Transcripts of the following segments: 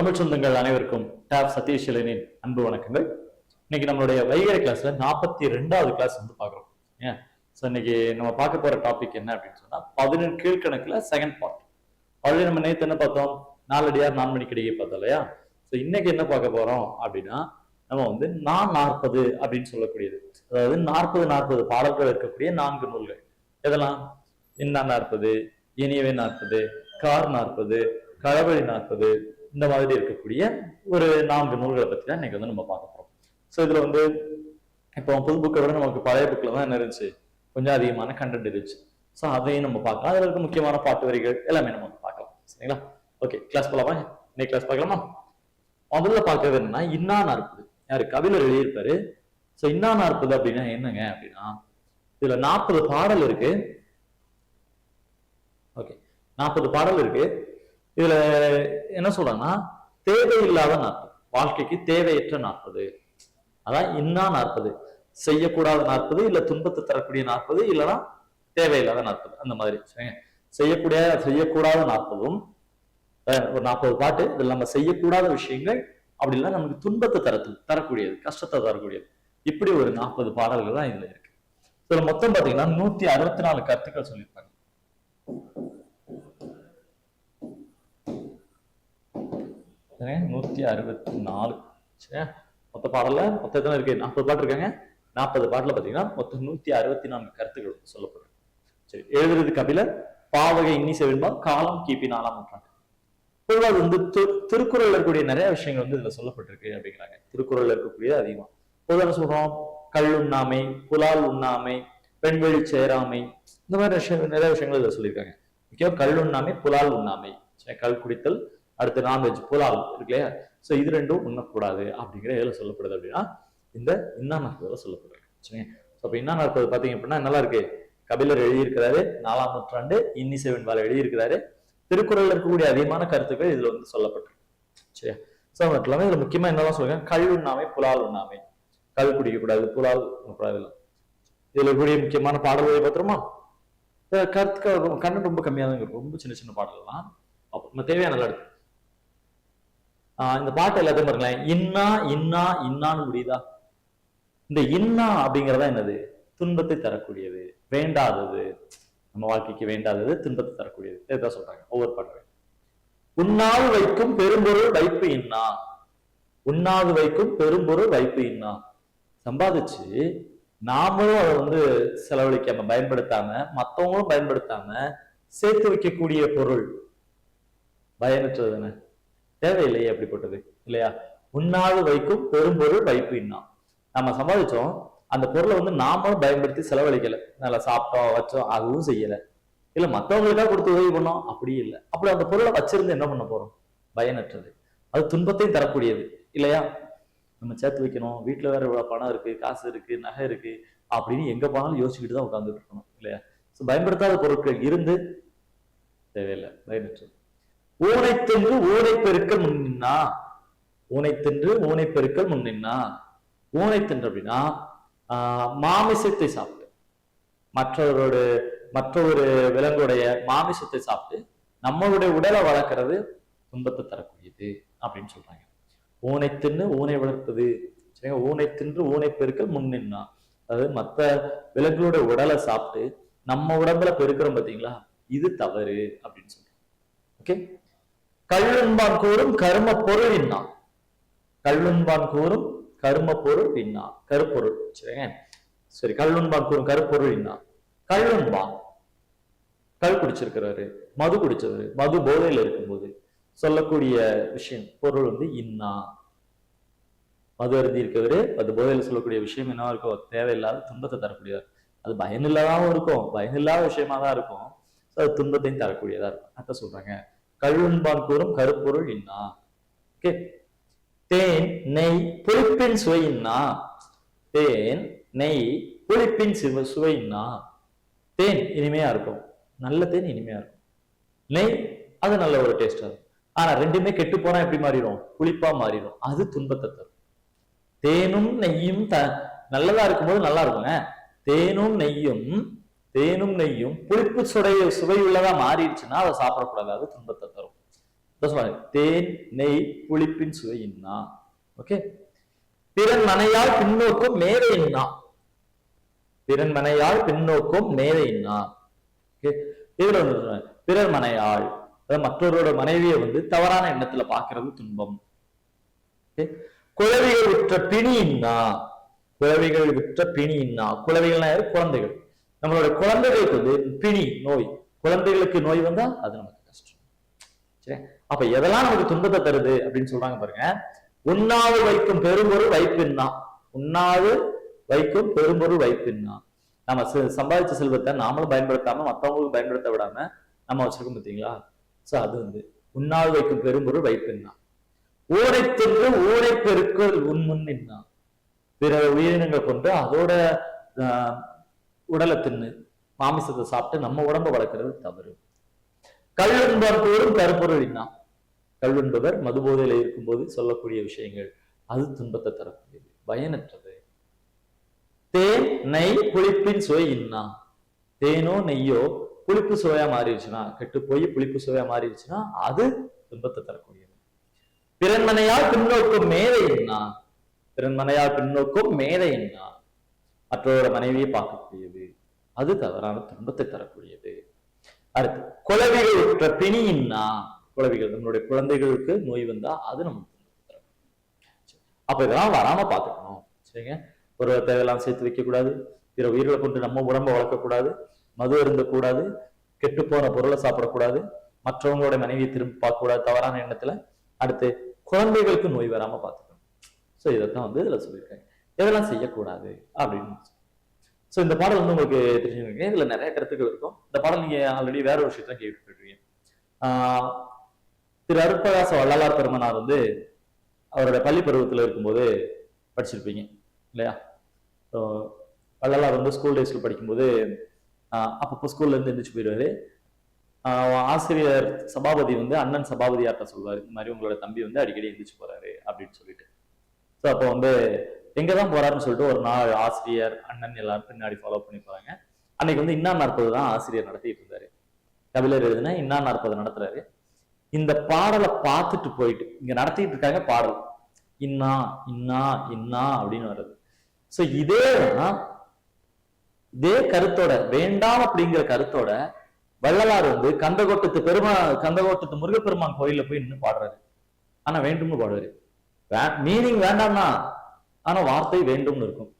தமிழ் சொந்தங்கள் அனைவருக்கும் டாப் சதீஷ்லனின் அன்பு வணக்கங்கள். இன்னைக்கு நம்மளுடைய வைகரை கிளாஸ்ல 42வது கிளாஸ் வந்து பாக்குறோம். ஏன் இன்னைக்கு நம்ம பார்க்க போற டாபிக் என்ன அப்படின்னு சொன்னா 17 கீழ்கணக்குல செகண்ட் பார்ட். ஆல்ரெடி நம்ம நேற்று என்ன பார்த்தோம், நாலடியார் நான்மணிக்கடிகை பார்த்தோம் இல்லையா? இன்னைக்கு என்ன பார்க்க போறோம் அப்படின்னா நம்ம வந்து 40 அப்படின்னு சொல்லக்கூடியது, அதாவது 40 பாடல்கள் இருக்கக்கூடிய 4 நூல்கள். எதெல்லாம்? இன்னா 40, இனியவை 40, கார் 40, களவழி 40, இந்த மாதிரி இருக்கக்கூடிய ஒரு 4 நூல்களை பத்தி தான் இன்னைக்கு வந்து நம்ம பார்க்க போறோம். இதுல வந்து இப்போ புது புக்கை விட நமக்கு பழைய புக்ல தான் என்ன இருந்துச்சு, கொஞ்சம் அதிகமான கண்டென்ட் இருந்துச்சு. அதையும் நம்ம பார்க்கலாம். அதுல இருக்க முக்கியமான பாட்டு வரிகள் எல்லாமே நம்ம பார்க்கலாம். சரிங்களா? ஓகே, கிளாஸ் போலாமா? இன்னைக்கு கிளாஸ் பார்க்கலாமா? முதல்ல பார்க்கறது என்னன்னா இன்னா 40. யாரு? கவிஞர் எழுதியிருப்பாரு. இன்னா 40 அப்படின்னா என்னங்க அப்படின்னா, இதுல 40 பாடல் இருக்கு. ஓகே, 40 பாடல் இருக்கு. இதுல என்ன சொல்றாங்கன்னா, தேவையில்லாத 40, வாழ்க்கைக்கு தேவையற்ற 40. அதான் இன்னா 40. செய்யக்கூடாத 40, இல்ல துன்பத்தை தரக்கூடிய 40, இல்லைன்னா தேவையில்லாத 40, அந்த மாதிரி. செய்யக்கூடாத 40ம் ஒரு 40 பாட்டு. இதுல நம்ம செய்யக்கூடாத விஷயங்கள், அப்படி இல்லை நமக்கு துன்பத்தை தரக்கூடியது, கஷ்டத்தை தரக்கூடியது, இப்படி ஒரு 40 பாடல்கள் தான் இதுல இருக்கு. இதுல மொத்தம் பாத்தீங்கன்னா 164 கருத்துக்கள் சொல்லியிருப்பாங்க. 164. சரியா? மொத்த பாடல்ல மொத்தம் எத்தனை இருக்கு? 40 பாட்டு இருக்காங்க. 40 பாட்டுல பாத்தீங்கன்னா மொத்தம் 164 கருத்துக்கள் சொல்லப்படுது. சரி, எழுதுறது கபிலர். பாவகை இன்னிசை வெண்பா. காலம் கிபி 4ஆம் நூற்றாண்டு. பொதுவாக வந்து திருக்குறள்ல இருக்கக்கூடிய நிறைய விஷயங்கள் வந்து இதுல சொல்லப்பட்டிருக்கு அப்படிங்கிறாங்க. திருக்குறள்ல இருக்கக்கூடிய அதிகமா பொதுவாக சொல்றோம், கல் உண்ணாமை, புலால் உண்ணாமை, பெண்வெளி சேராமை, இந்த மாதிரி நிறைய விஷயங்கள் இதுல சொல்லியிருக்காங்க. முக்கியம் கல் உண்ணாமை, புலால் உண்ணாமை. கல் குடித்தல், அடுத்து நான்வெஜ், புலால் இருக்கு இல்லையா? இது ரெண்டும் உண்ணக்கூடாது அப்படிங்கிற இதுல சொல்லப்படுது. அப்படின்னா இந்த இன்னா 40 சொல்லப்படுது. சரிங்க. அப்ப இன்னா 40 பாத்தீங்க அப்படின்னா நல்லா இருக்கு. கபிலர் எழுதியிருக்கிறாரு, 4ஆம் நூற்றாண்டு. இன்னிசை வெண்பால எழுதியிருக்கிறாரு. திருக்குறள்ல இருக்கக்கூடிய அதிகமான கருத்துக்கள் இதுல வந்து சொல்லப்பட்டிருக்கு. சரியா? மட்டும் இல்லாம இதுல முக்கியமா என்னதான் சொல்லுங்க, கல் உண்ணாமை, புலால் உண்ணாமை. கல் குடிக்க கூடாது, புலால் உண்ணக்கூடாது. இதுல இருக்கக்கூடிய முக்கியமான பாடல்களை பார்த்துருமா? கருத்துக்கள் கண்ணு ரொம்ப கம்மியா தான் இருக்கும். ரொம்ப சின்ன சின்ன பாடல்கள்லாம் நம்ம தேவையான நல்லா இருக்கு. இந்த பாட்டு எல்லாத்தையும் பாருங்களேன். இன்னா இன்னா இன்னான்னு முடியுதா? இந்த இன்னா அப்படிங்கிறதா என்னது? துன்பத்தை தரக்கூடியது, வேண்டாதது, நம்ம வாழ்க்கைக்கு வேண்டாதது, துன்பத்தை தரக்கூடியது. இதுதான் சொல்றாங்க ஒவ்வொரு பாட்டு. உண்ணாது வைக்கும் பெரும்பொருள் வைப்பு இன்னா. உண்ணாது வைக்கும் பெரும்பொருள் வைப்பு இன்னா. சம்பாதிச்சு நாமளும் அதை வந்து செலவழிக்காம, பயன்படுத்தாம, மற்றவங்களும் பயன்படுத்தாம சேர்த்து வைக்கக்கூடிய பொருள் பயனற்றதுன்னு தேவையில்லையே அப்படிப்பட்டது இல்லையா? உண்ணாது வைக்கும் பெரும்பொருள் வைப்பு இன்னா. நம்ம சம்பாதிச்சோம், அந்த பொருளை வந்து நாமளும் பயன்படுத்தி செலவழிக்கல, நல்லா சாப்பிட்டோம் வச்சோம், அதுவும் செய்யல, இல்ல மற்றவங்களுக்காக கொடுத்து உதவி பண்ணோம், அப்படியே இல்லை. அப்படி அந்த பொருளை வச்சிருந்து என்ன பண்ண போறோம்? பயனற்றது. அது துன்பத்தையும் தரக்கூடியது இல்லையா? நம்ம சேர்த்து வைக்கணும், வீட்டுல வேற இவ்வளவு பணம் இருக்கு, காசு இருக்கு, நகை இருக்கு அப்படின்னு எங்க போனாலும் யோசிச்சுக்கிட்டு தான் உட்காந்துட்டு இருக்கணும் இல்லையா? பயன்படுத்தாத பொருட்கள் இருந்து தேவையில்லை, பயனற்றது. ஊனை தின்று ஊனை பெருக்கல் முன்னின்னா. ஊனை தின்று ஊனை பெருக்கல் முன்னின்னா. ஊனை தின்று அப்படின்னா மாமிசத்தை சாப்பிட்டு, மற்றொரு விலங்குடைய மாமிசத்தை சாப்பிட்டு நம்மளுடைய உடலை வளர்க்கறது துன்பத்தை தரக்கூடியது அப்படின்னு சொல்றாங்க. ஊனை தின்னு ஊனை வளர்ப்பது. சரிங்க. ஊனை தின்று ஊனை பெருக்கல் முன்னின்னா, அதாவது மற்ற விலங்குடைய உடலை சாப்பிட்டு நம்ம உடம்புல பெருக்கிறோம் பாத்தீங்களா, இது தவறு அப்படின்னு சொல்றாங்க. ஓகே. கல்லுண்பான் கூறும் கரும பொருள் இன்னா. கல்லுண்பான் கூறும் கரும பொருள் இன்னா, கருப்பொருள். சரிங்க. சரி, கல்லுண்பான் கூறும் கருப்பொருள் இன்னா. கல்லுண்பான் கல் குடிச்சிருக்கிறாரு, மது குடிச்சவரு, மது போதையில இருக்கும்போது சொல்லக்கூடிய விஷயம், பொருள் வந்து இன்னா. மது அருந்தி இருக்கவரு அது போதையில சொல்லக்கூடிய விஷயம் என்னவா இருக்கும்? தேவையில்லாத துன்பத்தை தரக்கூடியதா. அது பயனில்லாதாவும் இருக்கும், பயனில்லாத விஷயமா தான் இருக்கும். அது துன்பத்தையும் தரக்கூடியதா இருக்கும். அதான் சொல்றாங்க கல்லுண்பான் கூறும் கருப்பொருள் இன்னா. ஓகே. தேன் நெய் புளிப்பின் சுவை இன்னா. தேன் நெய் புளிப்பின் சுவை இன்னா. தேன் இனிமையா இருக்கும், நல்ல தேன் இனிமையா இருக்கும். நெய் அது நல்ல ஒரு டேஸ்டா இருக்கும். ஆனா ரெண்டுமே கெட்டு போனா எப்படி மாறிடும்? புளிப்பா மாறிடும். அது துன்பத்தை தரும். தேனும் நெய்யும் நல்லதா இருக்கும்போது நல்லா இருக்குங்க. தேனும் நெய்யும் புளிப்பு சுவை உள்ளதா மாறிடுச்சுன்னா அதை சாப்பிடக்கூடாது, அது துன்பத்தை தரும். தேன் நெய் புளிப்பின் சுவை இன்னா. ஓகே. பிறன் மனையால் பின்னோக்கும் மேதை இன்னா. பிறன் மனையால் பின்னோக்கும் மேதை இன்னா. இதுல வந்து பிறர் மனையாள், மற்றவரோட மனைவியை வந்து தவறான எண்ணத்துல பாக்குறது துன்பம். குழவிகள் விற்ற பிணி இன்னா. குழவிகள் விற்ற பிணி இன்னா. குழவிகள்னா யாரு? குழந்தைகள். நம்மளோட குழந்தைகளுக்கு வந்து பிணி நோய், குழந்தைகளுக்கு நோய் வந்தா அது நமக்கு கஷ்டம். சரி, அப்ப எதெல்லாம் நமக்கு துன்பத்தை தருது அப்படின்னு சொல்றாங்க பாருங்க. உண்ணாவு வைக்கும் பெரும்பொருள் வைப்பின்னா. உண்ணாவு வைக்கும் பெரும்பொருள் வைப்பின்னா. நம்ம சம்பாதிச்ச செல்வத்தை நாமளும் பயன்படுத்தாம மற்றவங்களுக்கு பயன்படுத்த விடாம நம்ம வச்சிருக்கோம் பார்த்தீங்களா? சோ அது வந்து உண்ணாவு வைக்கும் பெரும்பொருள் வைப்பின்னா. ஊரை தின்று ஊரை பெருக்கள் உண்முன்னா. பிற உயிரினங்களை கொண்டு அதோட உடலை தின்னு மாமிசத்தை சாப்பிட்டு நம்ம உடம்ப வளர்க்கறது தவறு. கல்லுண்பர் கூறும் கருப்பொருள் இன்னா. கல்லுண்பவர் மதுபோதையில இருக்கும்போது சொல்லக்கூடிய விஷயங்கள் அது துன்பத்தை தரக்கூடியது, பயனற்றது. தேன் நெய் புளிப்பின் சுவை இன்னா. தேனோ நெய்யோ புளிப்பு சுவையா மாறிடுச்சுன்னா, கெட்டு போய் புளிப்பு சுவையா மாறிடுச்சுன்னா அது துன்பத்தை தரக்கூடியது. பிறன்மனையால் பின்னோக்கும் மேதை இன்னா. பிறன்மனையால் பின்னோக்கும் மேதை இன்னா. மற்றவரோட மனைவியை பார்க்கக்கூடியது அது தவறான துன்பத்தை தரக்கூடியது. அடுத்து குழவிகள் விற்ற பிணி இன்னா. குழவிகள் நம்மளுடைய குழந்தைகளுக்கு நோய் வந்தா அது நமக்கு துன்பத்தை தரும். அப்ப இதெல்லாம் வராம பார்த்துக்கணும். சரிங்க. ஒரு தேவையெல்லாம் சேர்த்து வைக்க கூடாது, பிற உயிர்களை கொண்டு நம்ம உடம்ப வளர்க்கக்கூடாது, மது அருந்தக்கூடாது, கெட்டு போன பொருளை சாப்பிடக்கூடாது, மற்றவங்களோட மனைவியை திரும்பி பார்க்க கூடாது தவறான எண்ணத்துல. அடுத்து குழந்தைகளுக்கு நோய் வராம பார்த்துக்கணும். சோ இதைத்தான் வந்து இதுல சொல்லியிருக்காங்க, இதெல்லாம் செய்யக்கூடாது அப்படின்னு. சோ இந்த பாடல் வந்து உங்களுக்கு தெரிஞ்சுக்கோங்க, இதுல நிறைய கருத்துக்கள் இருக்கும். இந்த பாடல் நீங்க ஆல்ரெடி வேற ஒரு விஷயத்தான் கேட்டுருக்கீங்க. திரு அருட்பிரகாச வள்ளலார் பெருமனார் வந்து அவரோட பள்ளி பருவத்துல இருக்கும்போது படிச்சிருப்பீங்க இல்லையா? வள்ளலார் வந்து ஸ்கூல் டேஸ்ல படிக்கும்போது அப்பப்போ ஸ்கூல்ல இருந்து எந்திரிச்சு போயிடுவாரு. ஆசிரியர் சபாபதி வந்து அண்ணன் சபாபதியார்ட்ட சொல்லுவாரு, இந்த மாதிரி உங்களோட தம்பி வந்து அடிக்கடி எந்திரிச்சு போறாரு அப்படின்னு சொல்லிட்டு. ஸோ அப்போ வந்து எங்கதான் போறாருன்னு சொல்லிட்டு ஒரு நாள் ஆசிரியர் அண்ணன் எல்லாரும் பின்னாடி ஃபாலோ பண்ணி போறாங்க. அன்னைக்கு வந்து இன்னா 40 தான் ஆசிரியர் நடத்திட்டு இருந்தாரு. கபிலர் எழுதுனா இன்னா 40 நடத்துறாரு. இந்த பாடலை பார்த்துட்டு போயிட்டு இங்க நடத்திட்டு இருக்காங்க பாடல், இன்னா இன்னா இன்னா அப்படின்னு வருது. சோ இதே கருத்தோட வேண்டாம் அப்படிங்கிற கருத்தோட வள்ளலார் வந்து கந்தகோட்டத்து முருகப்பெருமான் கோயில்ல போய் நின்று பாடுறாரு. ஆனா வேண்டும்னு பாடுவாரு. மீனிங் வேண்டாம்னா ஆனா வார்த்தை வேண்டும்னு இருக்கும்.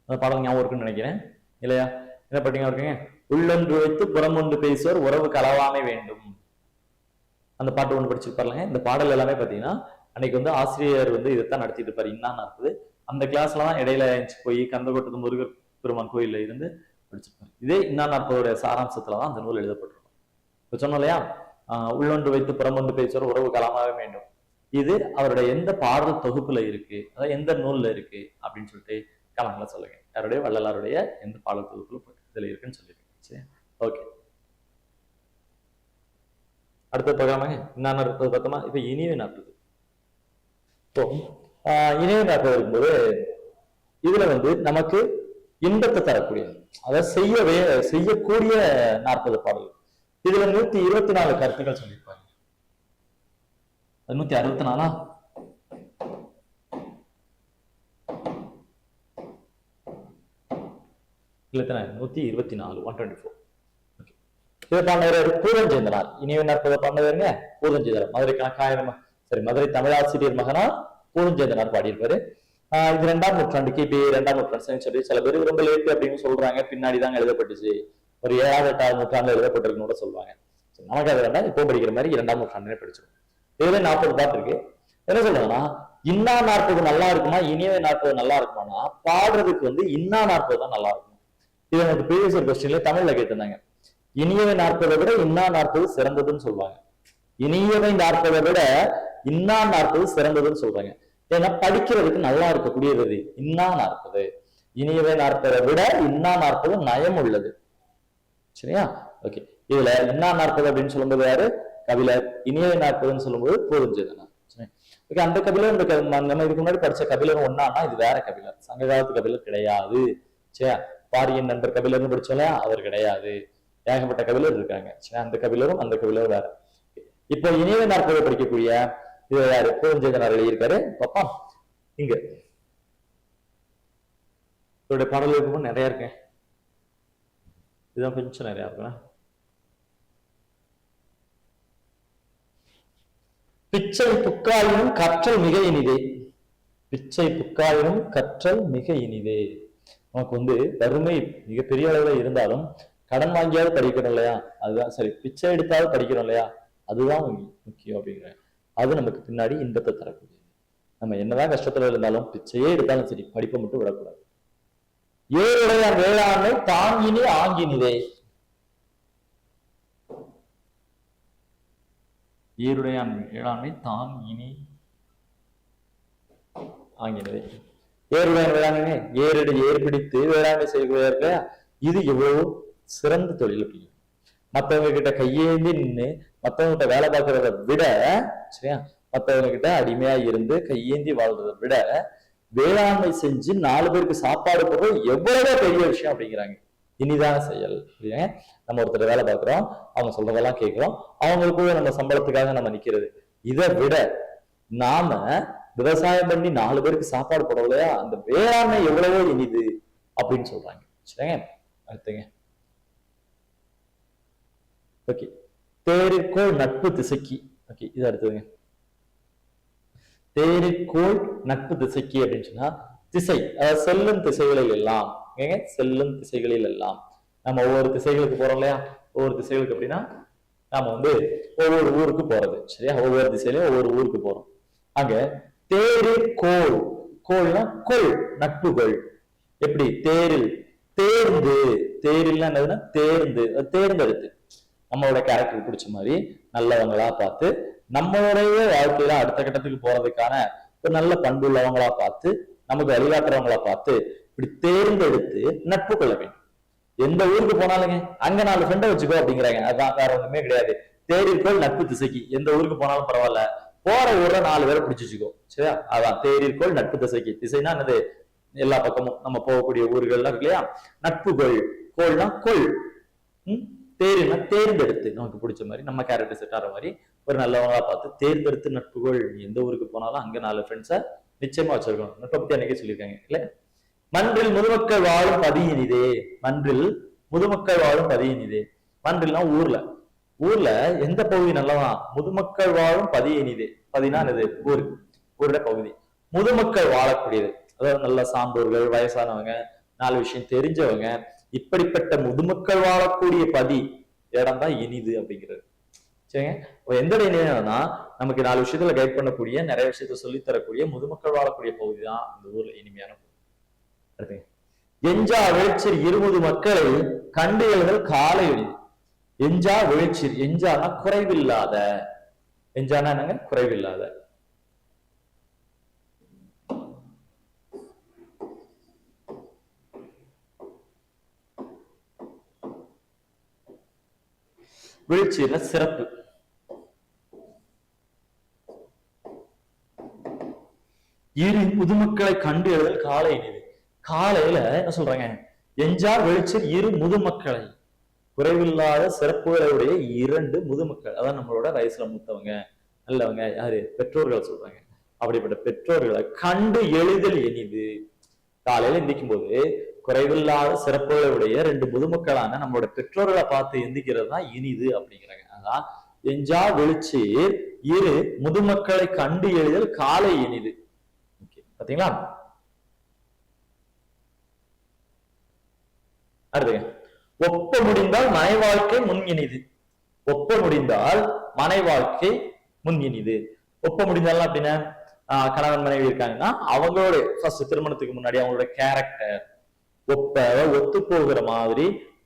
அந்த பாடல் ஞாபகம் இருக்குன்னு நினைக்கிறேன் இல்லையா? என்ன பாட்டீங்க இருக்கீங்க? உள்ளொன்று வைத்து புறமொன்று பேசுவோர் உறவு கலவாமை வேண்டும். அந்த பாட்டு ஒன்று படிச்சிருப்பாருங்க. இந்த பாடல் எல்லாமே பாத்தீங்கன்னா அன்னைக்கு வந்து ஆசிரியர் வந்து இதைத்தான் நடத்திட்டு இருப்பாரு. இன்னா 40 அந்த கிளாஸ்ல தான் இடையில போய் கந்தகோட்டத்து முருகர் பெருமான் கோயில்ல இருந்து படிச்சிருப்பாரு. இதே இன்னா 40 சாராம்சத்துலதான் அந்த நூல் எழுதப்பட்டிருக்கும். இப்ப சொன்னோம் இல்லையா, உள்ளொன்று வைத்து புறமொன்று பேசுவோர் உறவு கலமாவே வேண்டும். இது அவருடைய எந்த பாடல் தொகுப்புல இருக்கு, அதாவது எந்த நூல்ல இருக்கு அப்படின்னு சொல்லிட்டு கலங்கள சொல்லுங்க. யாருடைய? வள்ளலாருடைய எந்த பாடல் தொகுப்புல இதுல இருக்குன்னு சொல்லியிருக்கேன். சரி, ஓகே. அடுத்த பகாமங்க இன்னா 40 பார்த்தோமா? இப்ப இனிய 40. இப்போ இனிய 40 இருக்கும்போது இதுல வந்து நமக்கு இன்பத்தை தரக்கூடியது, அதாவது செய்யக்கூடிய 40 பாடல்கள். இதுல 124 கருத்துக்கள் சொல்லியிருப்பாங்க. 164 இல்ல 124 124. இதை பாண்டவர் பூதஞ்சேந்தனார். இனிய 40 பாண்டவருங்க பூதஞ்சேந்தனார். மதுரை கணக்காயிரம் மதுரை தமிழாசிரியர் மகனா பூதஞ்சேந்தனார் பாடியிருப்பாரு. இது 2ஆம் நூற்றாண்டு, கிபி 2ஆம் நூற்றாண்டு சொல்லி சில பேர் ரொம்ப லேட்டு அப்படின்னு சொல்றாங்க. பின்னாடிதான் எழுதப்பட்டுச்சு, ஒரு 7ஆவது 8ஆவது நூற்றாண்டு எழுதப்பட்டிருக்குன்னு கூட சொல்லுவாங்க. நமக்கு அது வேண்டாம், இப்போ படிக்கிற மாதிரி 2ஆம் நூற்றாண்டுனே படிச்சிடும். இதுல 40 பாட்டு இருக்கு. என்ன சொல்றாங்கன்னா, இன்னா 40 நல்லா இருக்குமா இனிய 40 நல்லா இருக்குமானா பாடுறதுக்கு வந்து இன்னா 40 தான் நல்லா இருக்கும். இது எனக்கு ப்ரீவியஸ் கொஸ்டின்ல தமிழ்ல கேட்டிருந்தாங்க. இனியவை 40 விட இன்னா 40 சிறந்ததுன்னு சொல்லுவாங்க. இனியவை 40 விட இன்னா 40 சிறந்ததுன்னு சொல்றாங்க. ஏன்னா படிக்கிறதுக்கு நல்லா இருக்கக்கூடியது இன்னா 40. இனியவை 40 விட இன்னா 40 நயம் உள்ளது. சரியா? ஓகே. இதுல இன்னா 40 அப்படின்னு சொல்லும்போது யாரு? கபிலர். இனியவை 40ன்னு சொல்லும்போது பூதஞ்சேந்தனார். ஓகே. அந்த கபிலர் நம்ம இதுக்கு முன்னாடி படிச்ச கபிலர் ஒன்னானா இது வேற கபிலர், சங்க காலத்து கபிலர் கிடையாது. சரியா? பாரியின் நண்பர் கபிலர்னு படிச்சோம்ல, அவர் கிடையாது. ஏகப்பட்ட கபிலர் இருக்காங்க. சரி, அந்த கபிலரும் அந்த கபிலரும் வேற. இப்போ இனிய நாற்பது படிக்கக்கூடிய இது யாரு பூஞ்செஞ்சனார் எழுதியிருக்காரு பாப்பா. இங்க இதோட பாடல் இருக்கும் நிறைய இருக்கேன், இதுதான் கொஞ்சம் நிறைய இருக்குண்ணா. பிச்சை புக்காயினும் கற்றல் மிக இனிதே. பிச்சை புக்காயினும் கற்றல் மிக இனிதே. நமக்கு வறுமை மிகப்பெரிய அளவுல இருந்தாலும் கடன் வாங்கியாவது படிக்கிறோம் இல்லையா, அதுதான் சரி. பிச்சை எடுத்தாவது படிக்கிறோம் இல்லையா, அதுதான் முக்கியம் அப்படிங்கிற. அது நமக்கு பின்னாடி இன்பத்தை தரக்கூடியது. நம்ம என்னதான் கஷ்டத்துல இருந்தாலும் பிச்சையே எடுத்தாலும் சரி, படிப்பை மட்டும் விடக்கூடாது. ஏழுடைய வேளாண்மை தாங்கினி ஆங்கினிதே. ஏருடையான் வேளாண்மை தாங்கினி ஆங்கினதே. ஏருடையான் வேளாண்மை ஏர் பிடித்து வேளாண்மை செய்யக்கூடிய இது எவ்வளவு சிறந்த தொழில் அப்படின்னு. மற்றவங்க கிட்ட கையேந்தி நின்று மற்றவங்க கிட்ட வேலை பார்க்கறத விட, சரியா, மற்றவங்க கிட்ட அடிமையா இருந்து கையேந்தி வாழ்றதை விட வேளாண்மை செஞ்சு 4 பேருக்கு சாப்பாடு போடுறது எவ்வளவோ பெரிய விஷயம் அப்படிங்கிறாங்க. இனிதான செயல். நம்ம ஒருத்தர் வேலை பார்க்கிறோம், அவங்க சொல்றதெல்லாம் கேட்கிறோம், அவங்களுக்குள்ள நம்ம சம்பளத்துக்காக நம்ம நிக்கிறது. இதை விட நாம விவசாயம் பண்ணி 4 பேருக்கு சாப்பாடு போடலையா, அந்த வேளாண்மை எவ்வளவோ இனிது அப்படின்னு சொல்றாங்க. சரிங்க, அடுத்துங்க. ஓகே, தேரிற்கோள் நட்பு திசைக்கு. ஓகே, இது அடுத்ததுங்க. தேரிற்கோள் நட்பு திசைக்கு அப்படின்னு சொன்னா திசை, அதாவது செல்லும் திசைகளில் எல்லாம். செல்லும் திசைகளில் எல்லாம் நம்ம ஒவ்வொரு திசைகளுக்கு போறோம் இல்லையா, ஒவ்வொரு திசைகளுக்கு அப்படின்னா நாம ஒவ்வொரு ஊருக்கு போறது, சரியா, ஒவ்வொரு திசையிலையும் ஒவ்வொரு ஊருக்கு போறோம். அங்க தேரு கோள், கோள்னா கொள், நட்பு கொள். எப்படி தேரில் தேர்ந்து, தேரில் என்னதுன்னா தேர்ந்து, தேர்ந்தெடுத்து நம்மளோட கேரக்டருக்கு பிடிச்ச மாதிரி நல்லவங்களா பார்த்து நம்மளுடைய வாழ்க்கையில அடுத்த கட்டத்துக்கு போறதுக்கான ஒரு நல்ல பண்பு உள்ளவங்களா பார்த்து நமக்கு வழிகாட்டுறவங்களா பார்த்து இப்படி தேர்ந்தெடுத்து நட்பு கொள்ள வேண்டும். எந்த ஊருக்கு போனாலுங்க அங்க 4 ஃப்ரெண்டை வச்சுக்கோ அப்படிங்கிறாங்க. அதான், வேற ஒண்ணுமே கிடையாது. தேரிற்கோள் நட்பு திசைக்கு. எந்த ஊருக்கு போனாலும் பரவாயில்ல, போற ஊர்ல 4 பேரை பிடிச்சு வச்சுக்கோ, சரியா. அதான் தேரிற்கோள் நட்பு திசைக்கு. திசைனா என்னது, எல்லா பக்கமும் நம்ம போகக்கூடிய ஊர்கள்லாம் இருக்கு இல்லையா. நட்பு கொள், கோள்னா கொள், தேர்னா தேர்ந்தெடுத்து நமக்கு பிடிச்ச மாதிரி நம்ம கேரக்டர் செட் ஆகிற மாதிரி ஒரு நல்லவங்களா பார்த்து தேர்ந்தெடுத்து நட்புகள். எந்த ஊருக்கு போனாலும் அங்க 4 ஃப்ரெண்ட்ஸை நிச்சயமா வச்சிருக்கணும். நட்பை பத்தி அன்னைக்கே சொல்லியிருக்காங்க இல்ல. மன்றில் முதுமக்கள் வாழும் பதியினிதே. மன்றில் முதுமக்கள் வாழும் பதியினிதே. மன்றில்னா ஊர்ல, ஊர்ல எந்த பகுதி நல்லவா, முதுமக்கள் வாழும் பதியினிதே. பதினா என்னது, ஊர், ஊரோட பகுதி. முதுமக்கள் வாழக்கூடியது, அதாவது நல்ல சான்றோர்கள், வயசானவங்க, 4 விஷயம் தெரிஞ்சவங்க, இப்படிப்பட்ட முதுமக்கள் வாழக்கூடிய பதி இடம் தான் இனிது அப்படிங்கிறது. சரிங்க, எந்த இடம் நமக்கு 4 விஷயத்துல கைட் பண்ணக்கூடிய, நிறைய விஷயத்த சொல்லி தரக்கூடிய முதுமக்கள் வாழக்கூடிய பகுதி தான் அந்த ஊர்ல இனிமையான பகுதி. அடுத்து, எஞ்சா வெளிச்சீர் இருமுது மக்களை கண்டு எழுதல் காலை எளிது. எஞ்சா வெளிச்சீர், எஞ்சானா குறைவில்லாத, எஞ்சானா என்னங்க, குறைவில்லாத. வீழ்ச்சியில சிறப்பு. இரு முதுமக்களை கண்டு எழுதல் காலை இனிது. காலையில என்ன சொல்றாங்க, எஞ்சா வெளிச்சர் இரு முதுமக்களை, குறைவில்லாத சிறப்புகளுடைய 2 முதுமக்கள், அதான் நம்மளோட வயசுல மூத்தவங்க நல்லவங்க யாரு, பெற்றோர்கள் சொல்றாங்க. அப்படிப்பட்ட பெற்றோர்களை கண்டு எழுதல் இனிது. காலையில எந்திக்கும் போது குறைவில்லாத சிறப்புகளுடைய 2 முதுமக்களான நம்மளோட பெற்றோர்களை பார்த்து எந்திக்கிறது தான் இனிது அப்படிங்கிறாங்க. அதான் எஞ்சா வெளிச்சீர் இரு முதுமக்களை கண்டு எழுதல் காலை இனிது. பாத்தீங்களா. அடுத்து, ஒப்ப முடிந்தால் மனை வாழ்க்கை முன் இனிது. ஒப்ப முடிந்தால் மனை வாழ்க்கை முன் இனிது. ஒப்ப முடிந்தால் அப்படின்னா கணவன் மனைவி இருக்காங்கன்னா அவங்களோட ஃபர்ஸ்ட் திருமணத்துக்கு முன்னாடி அவங்களோட கேரக்டர் ஒத்து போகிற மாதிரி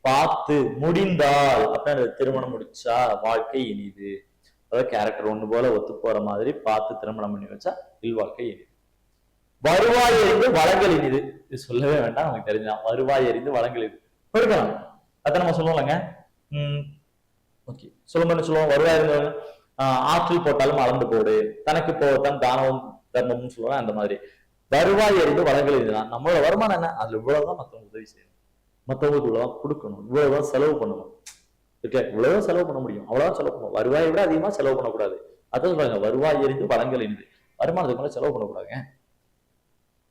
பார்த்து முடிந்தால் அப்படின்னா திருமணம் முடிச்சா வாழ்க்கை இனிது. அதாவது கேரக்டர் ஒண்ணு போல ஒத்து போற மாதிரி பார்த்து திருமணம் பண்ணி வச்சா இல்வாழ்க்கை இனிது. வருவாய் எறிந்து வளங்கள் இனிது. இது சொல்லவே வேண்டாம், நமக்கு தெரிஞ்சுதான். வருவாய் எறிந்து வளங்கள் இது கொடுக்கலாம், அத நம்ம சொல்லுவோம்லங்க. ஓகே, சொல்லுவோம். வருவாய் இருந்து ஆற்றில் போட்டாலும் அளந்து போடு, தனக்கு போதான் தானமும் தர்மமும் சொல்லுவாங்க. அந்த மாதிரி வருவாய் எறிந்து வளங்கள் இதுதான். நம்மளோட வருமானம் என்ன, அதுல இவ்வளவுதான் மத்தவங்க உதவி செய்யணும், மத்தவங்களுக்கு இவ்வளவுதான் கொடுக்கணும், இவ்வளவுதான் செலவு பண்ணணும். இருக்கு. இவ்வளவு செலவு பண்ண முடியும், அவ்வளவுதான் செலவு பண்ணும். வருவாயை விட அதிகமா செலவு பண்ணக்கூடாது. அதான் சொல்றாங்க, வருவாய் எரிந்து வளங்கள் இனிது. வருமானத்துக்கு மேல செலவு பண்ணக்கூடாதுங்க.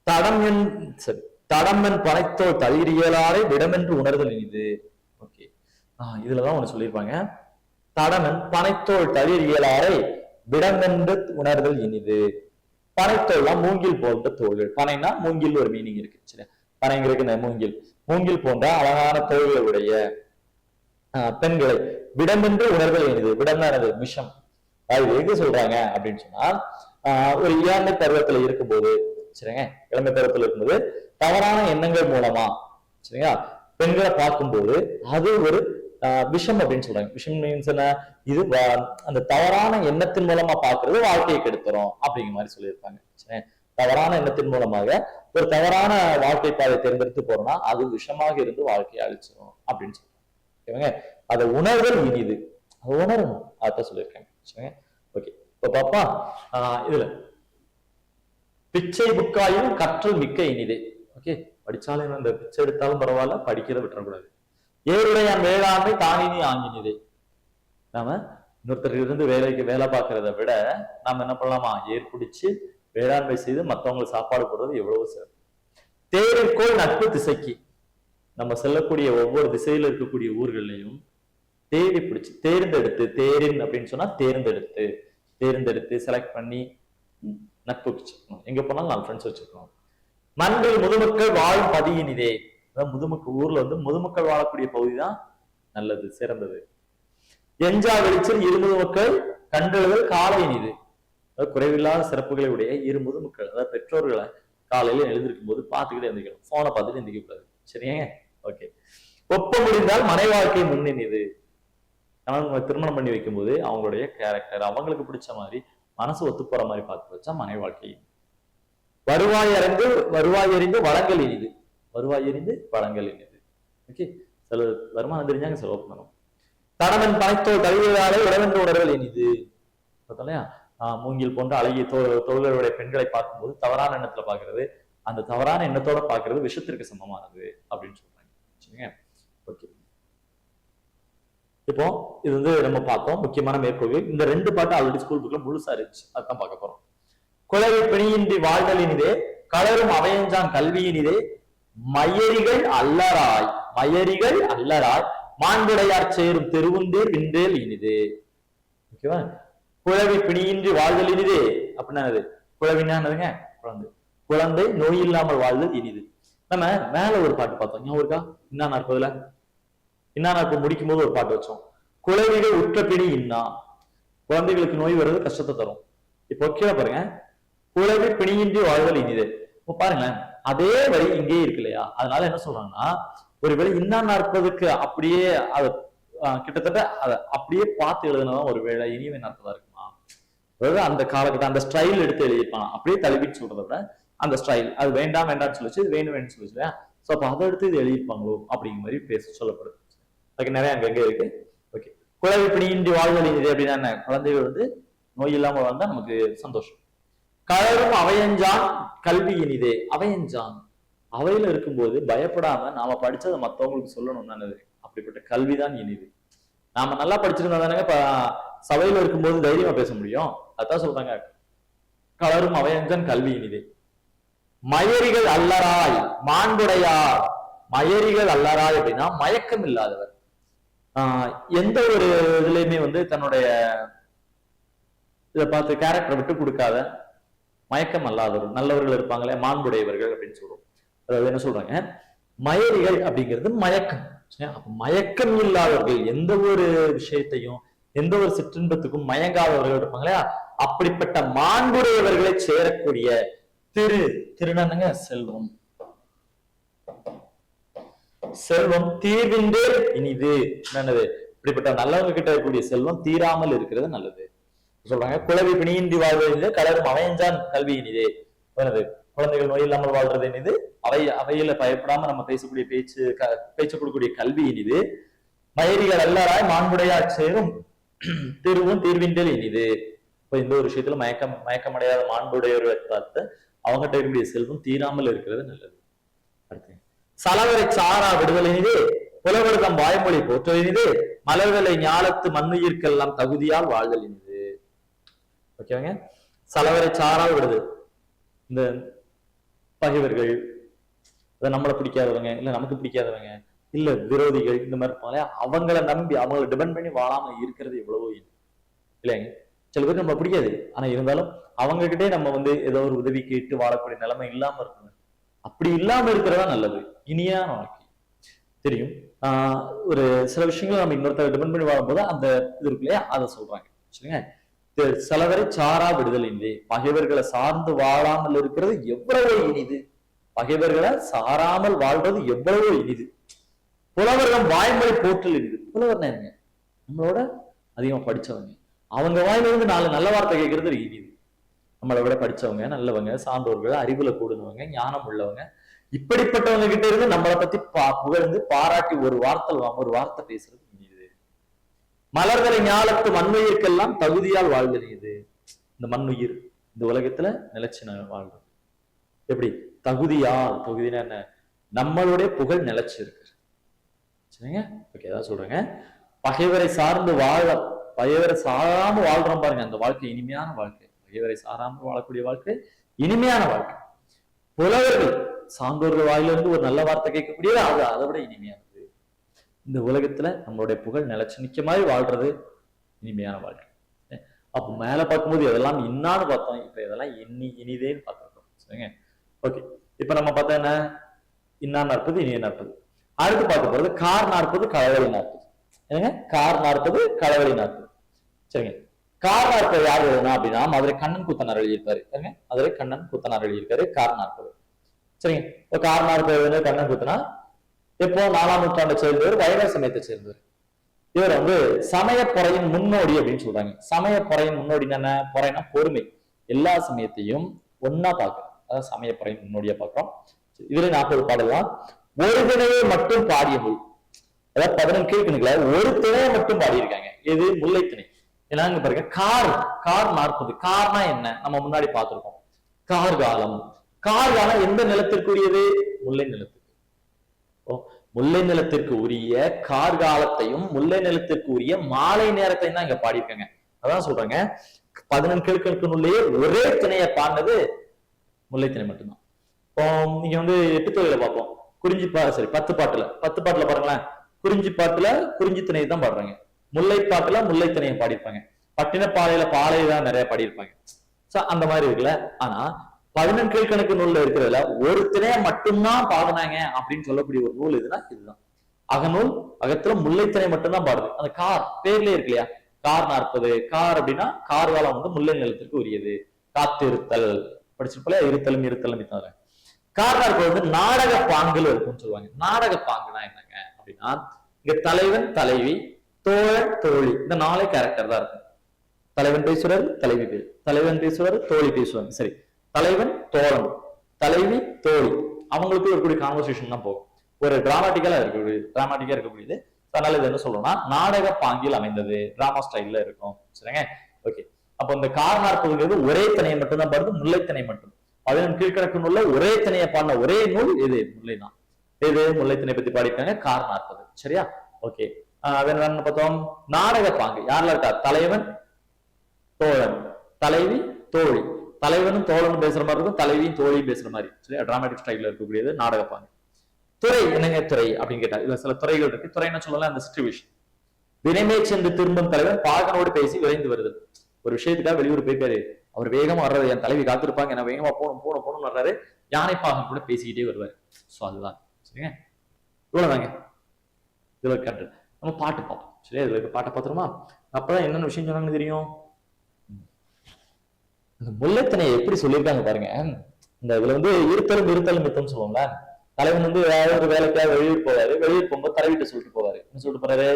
தடம் என் சரி, தடம் என் பனைத்தோல் தளிரியலாரை விடமென்று உணர்தல் இனிது. ஓகே, இதுலதான் ஒண்ணு சொல்லியிருப்பாங்க. தடமன் பனைத்தோல் தளிரியலாரை விடமென்று உணர்தல் இனிது. பனைத்தோல்லாம் மூங்கில் போன்ற தோள்கள். பனைனா மூங்கில் ஒரு மீனிங் இருக்கு. சரி, பனைங்கிறதுக்கு மூங்கில். மூங்கில் போன்ற அழகான தோள்களை உடைய பெண்களை விடமென்று உணர்தல் இனிது. விடம்னானது விஷம். அது எது சொல்றாங்க அப்படின்னு சொன்னா, ஒரு இளமை பருவத்துல இருக்கும்போது, சரிங்க, இளமை பருவத்துல இருக்கும்போது தவறான எண்ணங்கள் மூலமா, சரிங்களா, பெண்களை பார்க்கும்போது அது ஒரு விஷம் அப்படின்னு சொல்றாங்க. விஷம் மீன்ஸ் என்ன? இது அந்த தவறான எண்ணத்தின் மூலமா பாக்குறது வாழ்க்கையை கெடுத்துரும் அப்படிங்கிற மாதிரி சொல்லியிருப்பாங்க. சரி, தவறான எண்ணத்தின் மூலமாக ஒரு தவறான வாழ்க்கை பாதை தேர்ந்தெடுத்து போறோம்னா அது விஷமாக இருந்து வாழ்க்கையை அழிச்சிடும் அப்படின்னு சொல்றாங்க. அதை உணர்தல் இனிது, அதை உணரணும், அதான் சொல்லியிருக்காங்க. சரிங்க, ஓகே. இப்ப பாப்பா, இதுல பிச்சை புக்காயும் கற்றல் மிக்க இனிதே. ஓகே, படிச்சாலும் இந்த பிச்சை எடுத்தாலும் பரவாயில்ல, படிக்கிறத விட்டுறக்கூடாது. ஏருடைய வேளாண்மை தானினி ஆங்கினிதே. நாம இன்னொருத்தர் இருந்து வேலை பார்க்கறத விட நாம என்ன பண்ணலாமா, ஏற்புடிச்சு வேளாண்மை செய்து மற்றவங்களுக்கு சாப்பாடு போடுறது எவ்வளவு சிறப்பு. தேரிற்கோள் நட்பு திசைக்கு. நம்ம செல்லக்கூடிய ஒவ்வொரு திசையில இருக்கக்கூடிய ஊர்கள்லையும் தேடி பிடிச்சு தேர்ந்தெடுத்து, தேரின் அப்படின்னு சொன்னா தேர்ந்தெடுத்து செலக்ட் பண்ணி நட்பு வச்சுக்கணும். எங்க போனாலும் நான் ஃப்ரெண்ட்ஸ் வச்சுக்கணும். மண்கள் முதுமக்கள் வாழும் பதியினிதே. முதுமக்கள் ஊர்ல முதுமக்கள் வாழக்கூடிய பகுதி தான் நல்லது, சிறந்தது. எஞ்சா வெளிச்சல் இரு முதுமக்கள் கண்டெழுதல் காலை இனிது. குறைவில்லாத சிறப்புகளை உடைய இரு முதுமக்கள், அதாவது பெற்றோர்களை காலையில எழுந்திருக்கும் போது பார்த்துக்கிட்டே எழுந்திக்கணும். போனை பார்த்துட்டு எழுந்திக்க கூடாது. சரிங்க, ஓகே. ஒப்ப முடிந்தால் மனை வாழ்க்கை முன்னினிது. அவங்க திருமணம் பண்ணி வைக்கும் போது அவங்களுடைய கேரக்டர் அவங்களுக்கு பிடிச்ச மாதிரி மனசு ஒத்து போற மாதிரி பார்த்து வச்சா மனை வாழ்க்கை. வருவாய் அறிந்து வளங்கள் இனிது. வருவாய் எறிந்து வளங்கள் இனிது. ஓகே, சில வருமானம் தெரிஞ்சாங்க செலவு பண்ணணும். தடமன் பனைத்தோல் தழுவியாலே உடவென்று உணர்தல் இனிது. பார்த்தோம்லையா, மூங்கில் போன்ற அழகிய தோள்களுடைய பெண்களை பார்க்கும்போது தவறான எண்ணத்துல பாக்குறது, அந்த தவறான எண்ணத்தோட பாக்குறது விஷத்திற்கு சமமானது அப்படின்னு சொல்றாங்க. சரிங்க, ஓகே. இப்போ இது நம்ம பார்த்தோம் முக்கியமான மேற்கோள்கள். இந்த 2 பாட்டு ஆல்ரெடி ஸ்கூல் புக்ல முழுசா இருந்துச்சு, அதான் பார்க்க போறோம். குலவை பிணியின்றி வாழ்தல் இனிதே, கலரும் அவையஞ்சான் கல்வியினிதே, மயரிகள் அல்லராய் மாண்புடையார் சேரும் தெருவுந்தேர் விண்டேல் இனிதே. ஓகேவா? குழவி பிணியின்றி வாழ்தல் இனிதே அப்படின்னா குழவினானதுங்க குழந்தை நோய் இல்லாமல் வாழ்தல் இனிது. நம்ம மேல ஒரு பாட்டு பார்த்தோம், ஞாபகம் இருக்கா? இன்னா நாற்பதுல முடிக்கும் போது ஒரு பாட்டு வச்சோம். குழவிகள் உற்ற பிணி இன்னா, குழந்தைகளுக்கு நோய் வர்றது கஷ்டத்தை தரும். இப்போ கீழே பாருங்க, குழவி பிணியின்றி வாழ்தல் இனிது. இப்போ பாருங்களேன், அதே வரி இங்கே இருக்கு இல்லையா? அதனால என்ன சொல்றாங்கன்னா, ஒருவேளை இன்னா நாற்பதுக்கு அப்படியே அதை கிட்டத்தட்ட அதை அப்படியே பார்த்து எழுதுனதான் ஒருவேளை இனிமை நாற்பதா இருக்குமா? அதாவது அந்த காலகட்டம் அந்த ஸ்டைல் எடுத்து எழுதியிருப்பான். அப்படியே தழுவிட்டு சொல்றத விட அந்த ஸ்டைல் அது வேண்டாம்னு சொல்லிச்சு, இது வேணும்னு சொல்லிச்சு இல்லையா? ஸோ அப்போ அதை எடுத்து இது எழுதியிருப்பாங்களோ அப்படிங்கிற மாதிரி பேச சொல்லப்படுது. அதுக்கு நிறைய அங்கங்க இருக்கு. ஓகே, குழவி பிணியின்றி வாழ்தல் இனிது அப்படின்னா என்ன? குழந்தைகள் நோய் இல்லாம வந்தா நமக்கு சந்தோஷம். கலரும் அவையஞ்சான் கல்வி இனிதே. அவையஞ்சான் அவையில இருக்கும்போது பயப்படாம நாம படிச்சதை மற்றவங்களுக்கு சொல்லணும் தானது. அப்படிப்பட்ட கல்விதான் இனிது. நாம நல்லா படிச்சிருந்தா தானே இப்ப சபையில இருக்கும்போது தைரியமா பேச முடியும். அதான் சொல்றாங்க, கலரும் அவையஞ்சான் கல்வி இனிதே. மயரிகள் அல்லராய் மாண்புடையார். மயரிகள் அல்லராய் அப்படின்னா மயக்கம் இல்லாதவர். எந்த ஒரு இதுலயுமே தன்னுடைய இதை பார்த்து கேரக்டரை விட்டு கொடுக்காத மயக்கம் அல்லாதவர் நல்லவர்கள் இருப்பாங்களே, மாண்புடையவர்கள் அப்படின்னு சொல்றோம். அதாவது என்ன சொல்றாங்க, மயரிகள் அப்படிங்கிறது மயக்கம். மயக்கம் இல்லாதவர்கள், எந்த ஒரு விஷயத்தையும் எந்த ஒரு சிற்றின்பத்துக்கும் மயங்காதவர்கள் இருப்பாங்களே, அப்படிப்பட்ட மாண்புடையவர்களை சேரக்கூடிய திருநங்க செல்வம். செல்வம் தீர்வின்றே இனிது. என்னது? இப்படிப்பட்ட நல்லவங்க கிட்ட இருக்கக்கூடிய செல்வம் தீராமல் இருக்கிறது நல்லது சொல்றாங்க. குழவி பிணியின்றி வாழ்வது கலரும் அவையஞ்சான் கல்வி இனிதே. குழந்தைகள் நோய் இல்லாமல் வாழ்றது இனிது. அவையில பயப்படாம நம்ம பேசக்கூடிய பேச்சு கொடுக்கக்கூடிய கல்வி இனிது. மயரிகள் அல்லராய் மாண்புடையார் சேரும் திருவும் தீர்வின்றல் இனிது. இப்ப இந்த ஒரு விஷயத்துல மயக்கமடையாத மாண்புடையவர்களை பார்த்து அவங்ககிட்ட இருக்கக்கூடிய செல்வம் தீராமல் இருக்கிறது நல்லது. அடுத்து சலவரை சாரா விடுதல் இனிது. புலவர்தம் வாய்மொழி போற்ற இனிது. மலர்களை ஞாலத்து மண்ணுயிர்க்கெல்லாம் தகுதியால் வாழ்தல் இனிது. ஓகேங்க. சலவரை சாரால் விடுது. இந்த பகைவர்கள், நம்மளை பிடிக்காதவங்க, இல்ல நமக்கு பிடிக்காதவங்க, இல்ல விரோதிகள், இந்த மாதிரி இருப்பாங்க, அவங்கள நம்பி அவங்களை டிபெண்ட் பண்ணி வாழாம இருக்கிறது எவ்வளவோ இல்லைங்க. சில பேர் நம்ம பிடிக்காது, ஆனா இருந்தாலும் அவங்க கிட்டே நம்ம ஏதோ ஒரு உதவி கேட்டு வாழக்கூடிய நிலைமை இல்லாம இருக்கணும். அப்படி இல்லாம இருக்கிறதா நல்லது. இனியான வாழ்க்கை தெரியும். ஒரு சில விஷயங்கள் நம்ம இன்னொருத்தர் டிபெண்ட் பண்ணி வாழும்போது அந்த இது இருக்கு இல்லையா, அதை சொல்றாங்க. சரிங்க. சிலவரை சாரா விடுதல் இனிது. பகைவர்களை சார்ந்து வாழாமல் இருக்கிறது எவ்வளவோ இனிது. பகைவர்களை சாராமல் வாழ்றது எவ்வளவோ இனிது. புலவர்கள் வாய்மொழி போற்றல் இனிது. புலவர்னா என்ன? நம்மளோட அதிகமா படிச்சவங்க, அவங்க வாயிலிருந்து 4 நல்ல வார்த்தை கேட்கறது இனிது. நம்மளை விட படிச்சவங்க, நல்லவங்க, சான்றோர்கள், அறிவுல கூடுனவங்க, ஞானம் உள்ளவங்க, இப்படிப்பட்டவங்க கிட்ட இருந்து நம்மளை பத்தி புகழ்ந்து பாராட்டி ஒரு வார்த்தை பேசுறது இனிது. மலர்களை ஞாலத்து மண்ணுயிர்க்கெல்லாம் தகுதியால் வாழ்தல் இனிது. இந்த மண்ணுயிர் இந்த உலகத்துல நிலைச்சு வாழ்றது எப்படி? தகுதியால். தகுதினா என்ன? நம்மளுடைய புகழ் நிலைச்சு இருக்கு. சரிங்க. ஓகே, அதான் சொல்றேங்க. பகைவரை சார்ந்து பகைவரை சாராம வாழ்றோம் பாருங்க, அந்த வாழ்க்கை இனிமையான வாழ்க்கை. பகைவரை சாராமல் வாழக்கூடிய வாழ்க்கை இனிமையான வாழ்க்கை. புலவர்கள் சான்றோர்கள் வாயிலிருந்து ஒரு நல்ல வார்த்தை கேட்கக்கூடியது அதை விட இனிமையானது. இந்த உலகத்துல நம்மளுடைய புகழ் நிலைச்சு நிக்க மாதிரி வாழ்றது இனிமையான வாழ்க்கை. அப்ப மேல பார்க்கும்போது இதெல்லாம் இன்னான்னு பார்த்தோம், இப்ப இதெல்லாம் இனிதேன்னு பார்த்துருக்கோம். சரிங்க. ஓகே, இப்ப நம்ம பார்த்தா என்ன? இன்னா நாற்பது, இனிய நாற்பது. அடுத்து பார்க்க போறது கார் நாற்பது, களவழி நாற்பது. என்னங்க? கார் நாற்பது, களவழி நாற்பது. சரிங்க. கார் நாற்பது யார் எழுதுனா அப்படின்னா மதுரை கண்ணன் குத்தனார் எழுதியிருக்காரு. மதுரை கண்ணன் குத்தனார் எழுதியிருக்காரு கார் நாற்பது. சரிங்க. இப்போ கார் நாற்பது கண்ணன் குத்தனா எப்போ 4ஆம் நூற்றாண்டை சேர்ந்தவர், வைணவ சமயத்தை சேர்ந்தவர். இவர் சமய பொறையின் முன்னோடி அப்படின்னு சொல்றாங்க. சமய பொறையின் முன்னோடி என்ன? பொறைனா பொறுமை. எல்லா சமயத்தையும் ஒன்னா பாக்குறோம், அதாவது சமய பொறையின் முன்னோடியா பாக்குறோம். இதுல 40 பாடலாம். ஒரு திணையை மட்டும் பாடிய நூல், அதாவது 11 கீழ்கணக்குல ஒரு திணையை மட்டும் பாடியிருக்காங்க. இது முல்லை திணை. என்னங்க பாருங்க, கார் 40. கார்னா என்ன? நம்ம முன்னாடி பார்த்திருக்கோம். கார்காலம். கார்காலம் எந்த நிலத்திற்குரியது? முல்லை நிலத்துக்கு. முல்லை நிலத்திற்கு உரிய கார்காலத்தையும் முல்லை நிலத்திற்கு உரிய மாலை நேரத்தையும் தான் இங்க பாடியிருக்காங்க. அதான் சொல்றாங்க 11 கிழக்கனுக்குள்ளேயே ஒரே திணையை பாடினது முல்லை திணை மட்டும்தான். இப்போ நீங்க 8 தொகையில பார்ப்போம். குறிஞ்சி 10 பாட்டுல பாருங்களேன். குறிஞ்சி பாட்டுல குறிஞ்சி திணையை தான் பாடுறாங்க. முல்லை பாட்டுல முல்லை திணையை பாடியிருப்பாங்க. பட்டினப்பாளையில பாளையை தான் நிறைய பாடியிருப்பாங்க. சோ அந்த மாதிரி இருக்குல்ல. ஆனா 11 கீழ்கணக்கு நூல்ல இருக்கிறதுல ஒரு திணையை மட்டும்தான் பாடுனாங்க அப்படின்னு சொல்லக்கூடிய ஒரு நூல் எதுனா இதுதான். அகநூல். அகத்துல முல்லை திணை மட்டும்தான் பாடுது. அந்த கார் பேர்லயே இருக்கு இல்லையா, கார் 40. கார் அப்படின்னா கார்காலம் முல்லை நிலத்திற்கு உரியது. காத்து இருத்தல் படிச்சிருப்பல, இருத்தலும் தவிர கார் 40 நாடக பாங்குல இருக்குன்னு சொல்லுவாங்க. நாடக பாங்குனா என்னங்க அப்படின்னா, இங்க தலைவன் தலைவி தோழன் தோழி இந்த 4 கேரக்டர் தான் இருக்கும். தலைவன் பேசுறாரு, தலைவி பேரு, தலைவன் பேசுவாரு, தோழி பேசுவாங்க. சரி, தலைவன் தோழன், தலைவி தோழி, அவங்களுக்கு இருக்கக்கூடிய கான்வர்சேஷன் தான் போகும். ஒரு டிராமாட்டிக்கா இருக்கக்கூடியது. அதனால இது என்ன சொல்லணும்னா நாடக பாங்கில் அமைந்தது, டிராமா ஸ்டைல்ல இருக்கும். சரிங்க. ஓகே, அப்ப இந்த கார் 40 ஒரே திணையை மட்டும் தான் பாடுது, முல்லை திணை மட்டும். 11 கீழ்கணக்கு நூல்ல ஒரே திணையை பாடின ஒரே நூல் இது முல்லை தான். இது முல்லை திணை பத்தி பாடிட்டாங்க, கார் 40. சரியா? ஓகே, என்ன பார்த்தோம்? நாடக பாங்கு யாரெல்லாம் இருக்கா? தலைவன் தோழன், தலைவி தோழி. தலைவனும் தோழனும் பேசுற மாதிரி இருக்கும், தலைவியும் தோழியும் பேசுற மாதிரி. சரியா? டிராமாட்டிக் ஸ்டைல்ல இருக்கக்கூடியது நாடக பாங்கு. துறை என்னங்க துறை அப்படின்னு கேட்டா, இதுல சில துறைகள் இருக்கு. துறை என்ன சொல்லலாம்? அந்த சிச்சுவேஷன். வினைமே சென்று திரும்பும் தலைவன் பாகனோடு பேசி விரைந்து வருது. ஒரு விஷயத்துக்காக வெளியூர் போயிருக்காரு, அவர் வேகமா வர்றது, என் தலைவி காத்திருப்பாங்க, என்ன வேகமா போகணும் வர்றாரு, யானை பாகன் கூட பேசிக்கிட்டே வருவாரு. சோ அதுதான். சரிங்க, இவ்வளவுதாங்க. இதுல கேட்டு நம்ம பாட்டு பார்ப்போம். சரியா? இதுல பாட்டை பார்த்துருமா? அப்பதான் என்னென்ன விஷயம் சொன்னாங்கன்னு தெரியும். முல்லைத்திணையை எப்படி சொல்லியிருக்காங்க பாருங்க. இந்த இதுல இருத்தலும் மித்தம் சொல்லுவாங்க. தலைவன் ஏதாவது ஒரு வேலைக்காக வெளியூர் போவாரு. வெளியூர் போகும்போது தலைவிட்ட சொல்லிட்டு போவாரு. என்ன சொல்லிட்டு போறாரு?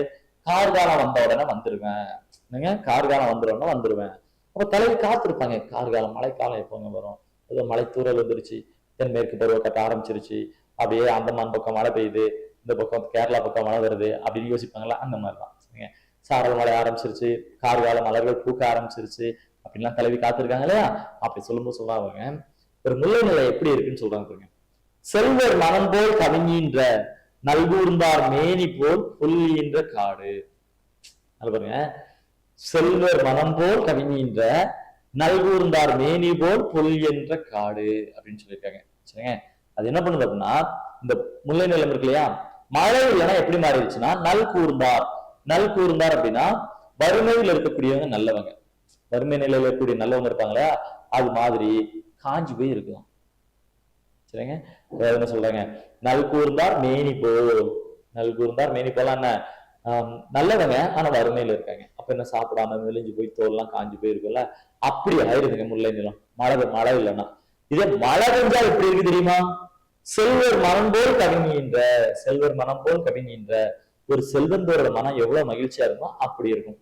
கார்காலம் வந்த உடனே வந்துருவேன். என்னங்க, கார்காலம் வந்துருவேன்னா வந்துருவேன். அப்ப தலைவி காத்திருப்பாங்க. கார்காலம் மழைக்காலம் எப்போங்க வரும்? ஏதோ மழை தூரல் வந்துருச்சு, தென்மேற்கு பருவ கட்ட ஆரம்பிச்சிருச்சு, அப்படியே அந்தமான் பக்கம் மழை பெய்யுது, இந்த பக்கம் கேரளா பக்கம் மழை வருது அப்படின்னு யோசிப்பாங்களா? அந்த மாதிரிதான். சரிங்க. சாரல் மழை ஆரம்பிச்சிருச்சு, கார்கால மலர்கள் பூக்க ஆரம்பிச்சிருச்சு அப்படின்லாம் தலைவி காத்திருக்காங்க இல்லையா? அப்படி சொல்லும்போது சொல்லுவாங்க, ஒரு முல்லை நிலை எப்படி இருக்குன்னு சொல்றாங்க. செல்வர் மனம் போல் கவிஞன்ற நல்கூர்ந்தார் மேனி போல் புல்லின்ற காடு. அது பாருங்க, செல்வர் மனம் போல் கவிஞன்ற நல்கூர்ந்தார் மேனி போல் பொல் என்ற காடு அப்படின்னு சொல்லியிருக்காங்க. சரிங்க, அது என்ன பண்ணுது அப்படின்னா, இந்த முல்லை நிலம் இருக்கு இல்லையா, மழை இல்லைன்னா எப்படி மாறிடுச்சுன்னா நல் கூர்ந்தார். நல் கூர்ந்தார் அப்படின்னா வறுமையில் இருக்கக்கூடியவங்க நல்லவங்க, வறுமை நிலையில இருக்கக்கூடிய நல்லவங்க இருப்பாங்களா, அது மாதிரி காஞ்சி போய் இருக்கும். சரிங்க, என்ன சொல்றாங்க, நல் கூர்ந்தார் மேனி போல். நல் கூர்ந்தார் மேனி போல என்ன, நல்லவங்க ஆனா வறுமையில இருக்காங்க. அப்ப என்ன, சாப்பிடாம மெலிஞ்சு போய் தோல்லாம் காஞ்சி போயிருக்கும்ல, அப்படி ஆயிருதுங்க முல்லை நிலம் மழை இல்லைன்னா. இதே மழை பெஞ்சா எப்படி இருக்கு தெரியுமா, செல்வர் மனம் போல் கவிஞன்ற, செல்வர் மனம் போல் கவிஞன்ற, ஒரு செல்வந்தோட மனம் எவ்வளவு மகிழ்ச்சியா இருக்கும் அப்படி இருக்கும்.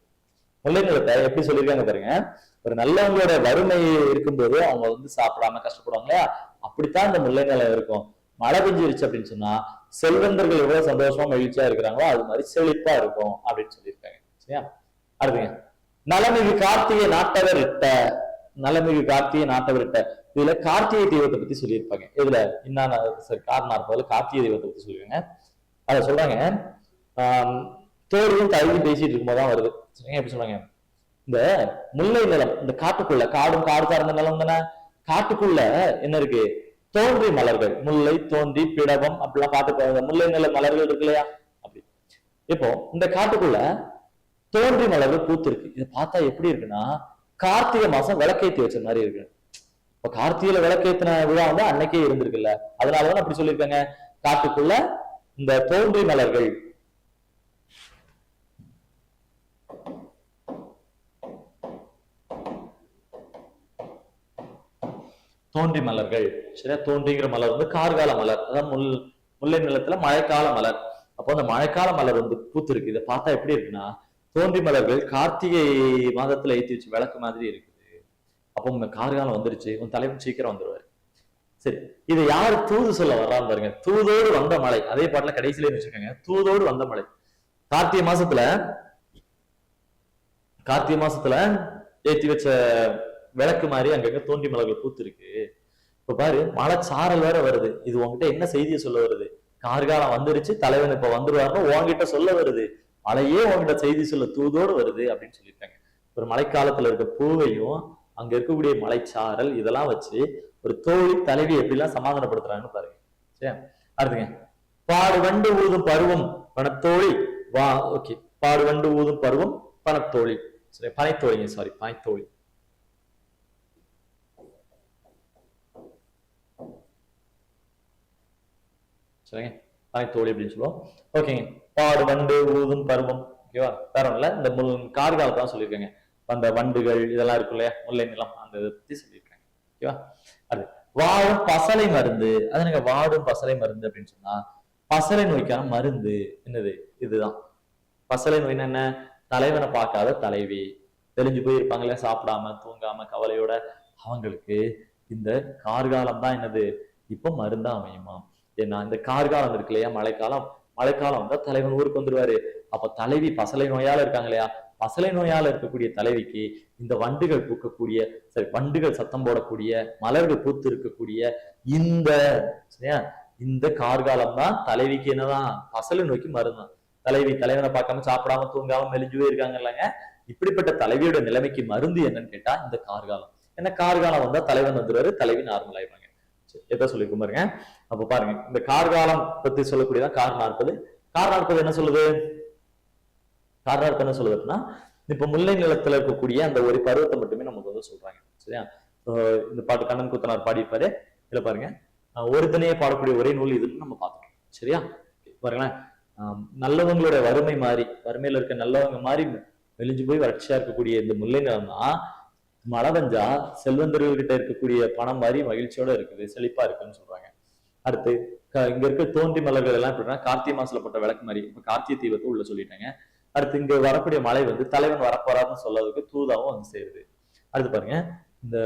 முல்லை நிலத்தை எப்படி சொல்லியிருக்காங்க பாருங்க, ஒரு நல்லவங்களோட வறுமை இருக்கும்போது அவங்க வந்து சாப்பிடாம கஷ்டப்படுவாங்க இல்லையா, அப்படித்தான் இந்த முல்லை நிலம் இருக்கும். மழை பெஞ்சிருச்சு அப்படின்னு சொன்னா செல்வந்தர்கள் எவ்வளவு சந்தோஷமா மகிழ்ச்சியா இருக்கிறாங்களோ அது மாதிரி செழிப்பா இருக்கும் அப்படின்னு சொல்லியிருக்காங்க. சரியா, அடுத்துங்க, நலமிகு கார்த்திகை நாட்டவர் இட்ட. நலமிகு கார்த்திகை நாட்டவர் இட்ட, இதுல கார்த்திகை தெய்வத்தை பத்தி சொல்லியிருப்பாங்க. இதுல இன்னும் காரணம் கார்த்திகை தெய்வத்தை பத்தி சொல்லிருக்காங்க. அத சொல்றாங்க, தோழியும் தலைவியும் பேசிட்டு இருக்கும்போதுதான் வருது. சரிங்க, எப்படி சொல்றாங்க, இந்த முல்லை நிலம், இந்த காட்டுக்குள்ள, காடும் காடு சார்ந்த நிலம் தானே, காட்டுக்குள்ள என்ன இருக்கு, தோன்றி மலர்கள், முல்லை தோன்றி பிடவம் அப்படிலாம் பார்த்து முல்லை நில மலர்கள் இருக்கு இல்லையா, அப்படி. இப்போ இந்த காட்டுக்குள்ள தோன்றி மலர்கள் பூத்து இருக்கு. இதை பார்த்தா எப்படி இருக்குன்னா கார்த்திகை மாசம் விளக்கேத்தி வச்ச மாதிரி இருக்கு. இப்ப கார்த்திகையில விளக்கேத்தின விழா வந்து அன்னைக்கே இருந்திருக்குல்ல, அதனாலதான் அப்படி சொல்லியிருக்காங்க. காட்டுக்குள்ள இந்த தோன்றி மலர்கள், தோன்றி மலர்கள், சரியா, தோன்றிங்கிற மலர் வந்து கார்கால மலர், அதான் முல்லை நிலத்துல மழைக்கால மலர். அப்போ அந்த மழைக்கால மலர் வந்து பூத்து இருக்கு. இதை பார்த்தா எப்படி இருக்குன்னா தோன்றி மலர்கள் கார்த்திகை மாதத்துல ஏற்றி வச்சு விளக்கு மாதிரி இருக்குது. அப்போ உங்க கார்காலம் வந்துருச்சு, உன் தலைவன் சீக்கிரம் வந்துருவாரு. சரி, இதை யாரு தூது சொல்ல வர்றான்னு பாருங்க, தூதோடு வந்த மழை. அதே பாட்டுல கடைசியில வச்சிருக்காங்க, தூதோடு வந்த மழை. கார்த்திகை மாசத்துல ஏற்றி வச்ச விளக்கு மாதிரி அங்கங்க தோன்றி மலர்கள் பூத்து இருக்கு. இப்ப பாரு, மழை சாரல் வேற வருது. இது உங்ககிட்ட என்ன செய்தியை சொல்ல வருது, கார்காலம் வந்துருச்சு, தலைவன் இப்ப வந்துருவாருன்னு உங்ககிட்ட சொல்ல வருது. மழையே உங்ககிட்ட செய்தி சொல்ல தூதோடு வருது அப்படின்னு சொல்லியிருக்காங்க. ஒரு மழைக்காலத்துல இருக்க பூவையும் அங்க இருக்கக்கூடிய மலைச்சாரல் இதெல்லாம் வச்சு ஒரு தோழி தலைவி எப்படிலாம் சமாதானப்படுத்துறாங்கன்னு பாருங்க. சரி, அடுத்துங்க, பாடு வண்டு ஊதும் பருவம் பணத்தோழி வா. ஓகே, பாடு வண்டு ஊதும் பருவம் பணத்தோழி, சரி, பனைத்தோழிங்க, சாரி, பனைத்தோழி. சரிங்க, பனைத்தோழி அப்படின்னு சொல்லுவோம். ஓகேங்க, பாடு வண்டு ஊதும் பருவம். ஓகேவா, வேற இல்ல, இந்த கார்காலத்தான் சொல்லியிருக்காங்க. அந்த வண்டுகள் இதெல்லாம் இருக்கும் இல்லையா, முல்லை நிலம், அந்த இதை பத்தி சொல்லியிருக்காங்க. ஓகேவா, அது வாழும் பசலை மருந்து. அது நீங்க வாடும் பசலை மருந்து அப்படின்னு சொன்னா பசலை நோய்க்கான மருந்து என்னது, இதுதான். பசலை நோய்னா என்ன, தலைவனை பார்க்காத தலைவி, தெரிஞ்சு போய் இருப்பாங்களே, சாப்பிடாம தூங்காம கவலையோட, அவங்களுக்கு இந்த கார்காலம் தான் என்னது இப்போ மருந்தா அமையுமா. ஏன்னா இந்த கார்காலம் இருக்கு இல்லையா, மழைக்காலம் வந்தா தலைவன் ஊருக்கு வந்துருவாரு. அப்ப தலைவி பசலை நோயால இருக்காங்க இல்லையா, பசலை நோயால இருக்கக்கூடிய தலைவிக்கு இந்த வண்டுகள் பூக்கக்கூடிய, சரி, வண்டுகள் சத்தம் போடக்கூடிய, மலர்கள் பூத்து இருக்கக்கூடிய இந்த, சரியா, இந்த கார்காலம் தான் தலைவிக்கு என்னதான் பசலை நோய்க்கு மருந்தான். தலைவனை பார்க்காம சாப்பிடாம தூங்காம மெலிஞ்சுவே இருக்காங்க இல்லைங்க, இப்படிப்பட்ட தலைவியோட நிலைமைக்கு மருந்து என்னன்னு கேட்டா இந்த கார்காலம். ஏன்னா கார்காலம் வந்தா தலைவன் வந்துருவாரு, தலைவி நார்மல் ஆயிடுவாங்க. எதை சொல்லிருக்கும் பாருங்க. அப்ப பாருங்க, இந்த கார்காலம் பத்தி சொல்லக்கூடியதான் கார் 40. கார் 40 என்ன சொல்லுது, கார் 40 என்ன சொல்லுது அப்படின்னா, இப்ப முல்லை நிலத்துல இருக்கக்கூடிய அந்த ஒரு பருவத்தை மட்டுமே நமக்கு வந்து சொல்றாங்க. சரியா, இந்த பாட்டு கண்ணன் குத்தனார் பாடிப்பாரு. இதுல பாருங்க, ஒரு தனியே பாடக்கூடிய ஒரே நூல் இதுன்னு நம்ம பார்த்துட்டோம். சரியா, பாருங்களேன், நல்லவங்களோட வறுமை மாறி, வறுமையில இருக்க நல்லவங்க மாறி மெலிஞ்சு போய் வறட்சியா இருக்கக்கூடிய இந்த முல்லை நிலம் தான் மழை பெஞ்சா செல்வந்தர்கள்கிட்ட இருக்கக்கூடிய பணம் மாதிரி மகிழ்ச்சியோட இருக்குது, செழிப்பா இருக்குன்னு சொல்றாங்க. அடுத்து இங்க இருக்க தோன்றி மலர்கள் எல்லாம் எப்படின்னா கார்த்திகை மாசத்துல போட்ட விளக்கு மாதிரி, இப்ப கார்த்திகை தீபத்தை உள்ள சொல்லிட்டாங்க. அடுத்து இங்க வரக்கூடிய மழை வந்து தலைவன் வரப்போறாருன்னு சொல்றதுக்கு தூதாவும் வந்து சேருது. அடுத்து பாருங்க, இந்த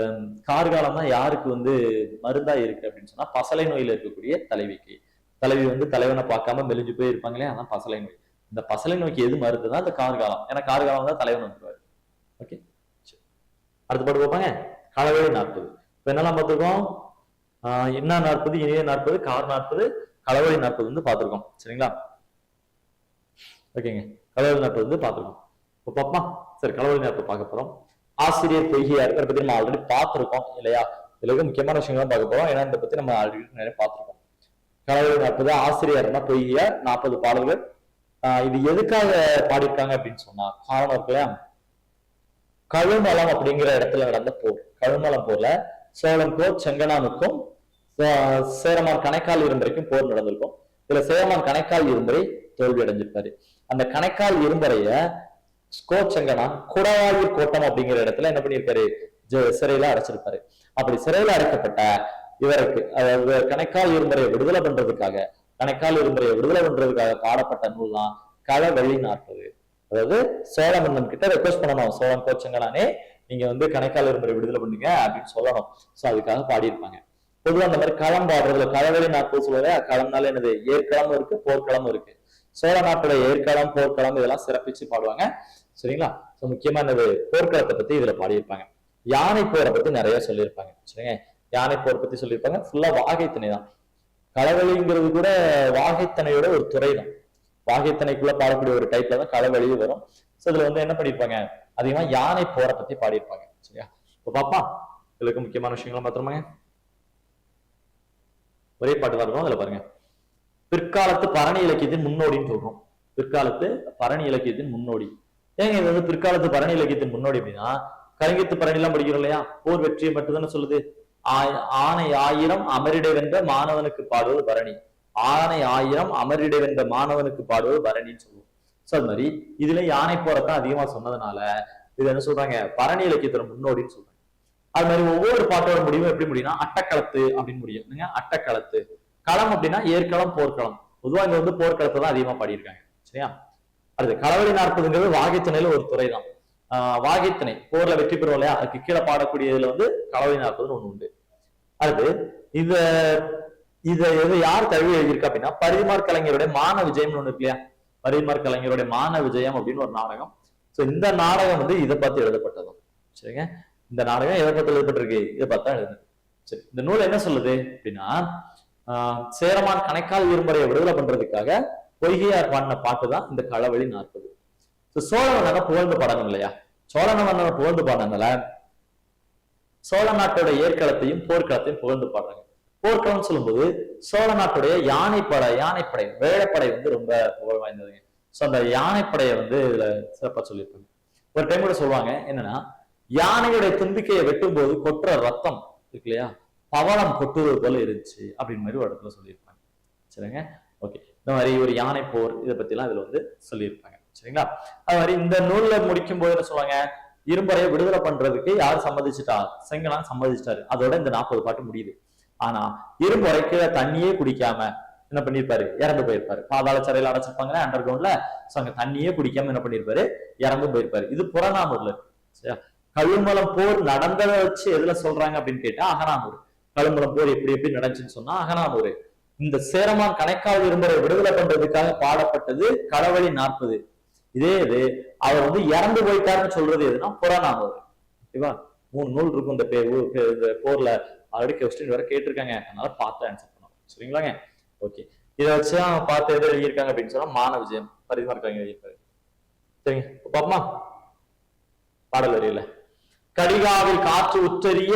கார்காலம் தான் யாருக்கு வந்து மருந்தா இருக்கு அப்படின்னு சொன்னா பசலை நோயில இருக்கக்கூடிய தலைவிக்கு. தலைவி வந்து தலைவனை பார்க்காம மெலிஞ்சு போய் இருப்பாங்களே, அதான் பசலை நோய். இந்த பசலை நோய்க்கு எது மருந்துதான் இந்த கார்காலம். ஏன்னா கார்காலம் தான் தலைவன் வந்துருவாரு. ஓகே, அடுத்த பாட்டு பார்ப்பாங்க, களவழி 40. இப்ப என்னெல்லாம் பார்த்திருக்கோம், என்ன 40, இனிய 40, கார் 40, களவழி 40 வந்து பார்த்திருக்கோம். சரிங்களா, ஓகேங்க, களவழி 40 வந்து பார்த்திருக்கோம். பாப்பா சரி, களவழி நேரத்தை பார்க்க போறோம். ஆசிரியர் பொய்கையார் இதை பத்தி நம்ம ஆல்ரெடி பார்த்திருக்கோம் இல்லையா? இதுல முக்கியமான விஷயங்கள் பார்க்க போறோம். ஏன்னா இதை பத்தி நம்ம ஆல்ரெடி நிறைய பார்த்திருக்கோம். களவழி 40 ஆசிரியர்னா பொய்கையார், 40 பாடல்கள். இது எதுக்காக பாடியிருக்காங்க அப்படின்னு சொன்னா காரணம் இருக்கு இல்லையா? கழுமலம் அப்படிங்கிற இடத்துல நடந்த போர். கழுமலம் போர்ல சோழனுக்கும் செங்கனானுக்கும் சேரமான் கணைக்கால் இரும்பரைக்கும் போர் நடந்திருக்கும். இதுல சேரமான் கணைக்கால் இரும்பரை தோல்வி அடைஞ்சிருப்பாரு. அந்த கணைக்கால் இரும்பரைய செங்கனான் குடவாயூர் கோட்டம் அப்படிங்கிற இடத்துல என்ன பண்ணியிருப்பாரு? சிறையில அடைச்சிருப்பாரு. அப்படி சிறையில அடைக்கப்பட்ட இவருக்கு, அதாவது கணைக்கால் இரும்பரையை விடுதலை பண்றதுக்காக பாடப்பட்ட நூல் தான் களவழி 40. அதாவது சோழ மன்னன் கிட்ட ரெக்வஸ்ட் பண்ணணும், சோழன் கோச்சங்கனானே நீங்க கணைக்கால் இரும்பரை விடுதலை பண்ணுங்க அப்படின்னு சொல்லணும். சோ அதுக்காக பாடியிருப்பாங்க. பொதுவாக அந்த மாதிரி களம் பாடுறதுல களவழி 40 சொல்லுவாங்க. களம்னால என்னது? ஏற்களமும் இருக்கு, போர்க்களமும் இருக்கு. சோழ நாட்டுல ஏற்களம், போர்க்களம் இதெல்லாம் சிறப்பிச்சு பாடுவாங்க. சரிங்களா? முக்கியமா என்னது? போர்க்களத்தை பத்தி இதுல பாடியிருப்பாங்க. யானை போரை பத்தி நிறைய சொல்லியிருப்பாங்க. சரிங்க, யானை போர் பத்தி சொல்லியிருப்பாங்க. ஃபுல்லா வாகைத்திணை தான். களவழிங்கிறது கூட வாகைத்தனையோட ஒரு துறை தான். வாகைத்தனைக்குள்ள பாடக்கூடிய ஒரு டைப்ல தான் களவழியும் வரும். சோ இதுல என்ன பண்ணிருப்பாங்க? அதிகமா யானை போரை பத்தி பாடியிருப்பாங்க. சரியா? இப்ப பாப்பா இதுக்கு முக்கியமான விஷயங்களும் பார்த்துருமாங்க. ஒரே பாட்டு தான் இருக்கும். அதுல பாருங்க, பிற்காலத்து பரணி இலக்கியத்தின் முன்னோடின்னு சொல்றோம். பிற்காலத்து பரணி இலக்கியத்தின் முன்னோடி. ஏங்க இது பிற்காலத்து பரணி இலக்கியத்தின் முன்னோடி அப்படின்னா, கலிங்கத்து பரணி எல்லாம் படிக்கிறோம் இல்லையா? போர் வெற்றியை மட்டும்தானே சொல்லுது. ஆனை 1000 அமரிடை வென்ற மாணவனுக்கு பாடுவது பரணி. ஆனை 1000 அமரிடை வென்ற மாணவனுக்கு பாடுவது பரணின்னு சொல்லுவோம். சோ அது மாதிரி இதுல யானை போறத்தான் அதிகமா சொன்னதுனால இது என்ன சொல்றாங்க? பரணி இலக்கியத்தோட முன்னோடின்னு சொல்றாங்க. அது மாதிரி ஒவ்வொரு பாட்டோட முடிவும் எப்படி முடியும்னா அட்டக்களத்து அப்படின்னு முடியும். அட்டக்களத்து. களம் அப்படின்னா ஏற்களம், போர்க்களம். பொதுவா இங்க போர்க்களத்தை தான் அதிகமா பாடியிருக்காங்க. சரியா? அடுத்து களவழி 40ங்கிறது வாகைத்திணையில ஒரு துறை தான். வாகைத்திணை போர்ல வெற்றி பெறுவோம் இல்லையா? அதுக்கு கீழே பாடக்கூடியதுல களவழி 40 ஒண்ணு உண்டு. அடுத்து இதை யார் தழுவி எழுதியிருக்கா அப்படின்னா, பரிதிமார் கலைஞருடைய மான விஜயம்னு ஒண்ணு இருக்கு இல்லையா? பரிதிமார் கலைஞருடைய மான விஜயம் அப்படின்னு ஒரு நாடகம். சோ இந்த நாடகம் இதை பார்த்து எழுதப்பட்டதும். சரிங்க, இந்த நாடகம் எதை பார்த்து எழுதப்பட்டிருக்கு? இதை பார்த்தா எழுதுனது. சரி, இந்த நூல் என்ன சொல்லுது அப்படின்னா, சேரமான் கணைக்கால் இரும்பரையை விடுதலை பண்றதுக்காக பொய்கையார் பாடின பாட்டு தான் இந்த களவழி 40. சோழ மன்னனை புகழ்ந்து பாடணும் இல்லையா? சோழ மன்னனை புகழ்ந்து பாடினால சோழ நாட்டோட ஏற்களத்தையும் போர்க்களத்தையும் புகழ்ந்து பாடுறாங்க. போர்க்களம் சொல்லும்போது சோழ நாட்டுடைய யானைப்படை வேழப்படை ரொம்ப புகழ் வாய்ந்ததுங்க. சோ அந்த யானைப்படையை இதுல சிறப்பா சொல்லியிருப்பாங்க. ஒரு டைம் கூட சொல்லுவாங்க என்னன்னா, யானையுடைய தும்பிக்கையை வெட்டும் போது கொட்டுற ரத்தம் இருக்கு இல்லையா, பவளம் கொட்டுவது போல இருந்துச்சு அப்படின்னு மாதிரி ஒரு இடத்துல சொல்லியிருப்பாங்க. சரிங்க, ஓகே. இந்த மாதிரி ஒரு யானை போர் இதை பத்தி எல்லாம் இதுல சொல்லியிருப்பாங்க. சரிங்களா? அது மாதிரி இந்த நூல்ல முடிக்கும் போது என்ன சொல்லுவாங்க? இரும்பரையை விடுதலை பண்றதுக்கு யார் சம்மதிச்சுட்டா? செங்கனான் சம்மதிச்சிட்டாரு. அதோட இந்த 40 பாட்டு முடியுது. ஆனா இரும்பரைக்கு தண்ணியே குடிக்காம என்ன பண்ணிருப்பாரு? இறந்து போயிருப்பாரு. பாதாள சிறையில அடைச்சிருப்பாங்க அண்டர் கிரவுண்ட்ல. அங்க தண்ணியே குடிக்காம என்ன பண்ணிருப்பாரு? இறந்து போயிருப்பாரு. இது புறநானூர்ல இருக்கு. சரியா? கழுமலம் போர் நடந்ததை வச்சு எதுல சொல்றாங்க அப்படின்னு கேட்டா அகநானூறு. கழுமலம் போர் எப்படி நடந்துச்சுன்னு சொன்னா அகநானூறு. இந்த சேரமான் கணைக்கால் இரும்பரை விடுதலை பண்றதுக்காக பாடப்பட்டது களவழி 40. இதே இது அவர் இறந்து போயிட்டாருன்னு சொல்றது எதுனா புறநானூறு. ஓகேவா? 3 நூல் இருக்கும் இந்த போர்ல. ஆல்ரெடி கொஸ்டின் வேற கேட்டிருக்காங்க, அதனால பார்த்து ஆன்சர் பண்ணுவோம். சரிங்களாங்க? ஓகே, இதை வச்சுதான் பார்த்து எது எழுதியிருக்காங்க அப்படின்னு சொன்னா மான விஜயம் பரிதிமார் கலைஞர் எழுதியிருப்பாரு. சரிங்க, பாப்பமா பாடல் வரையில கடிகாவில் காற்று உற்றறிய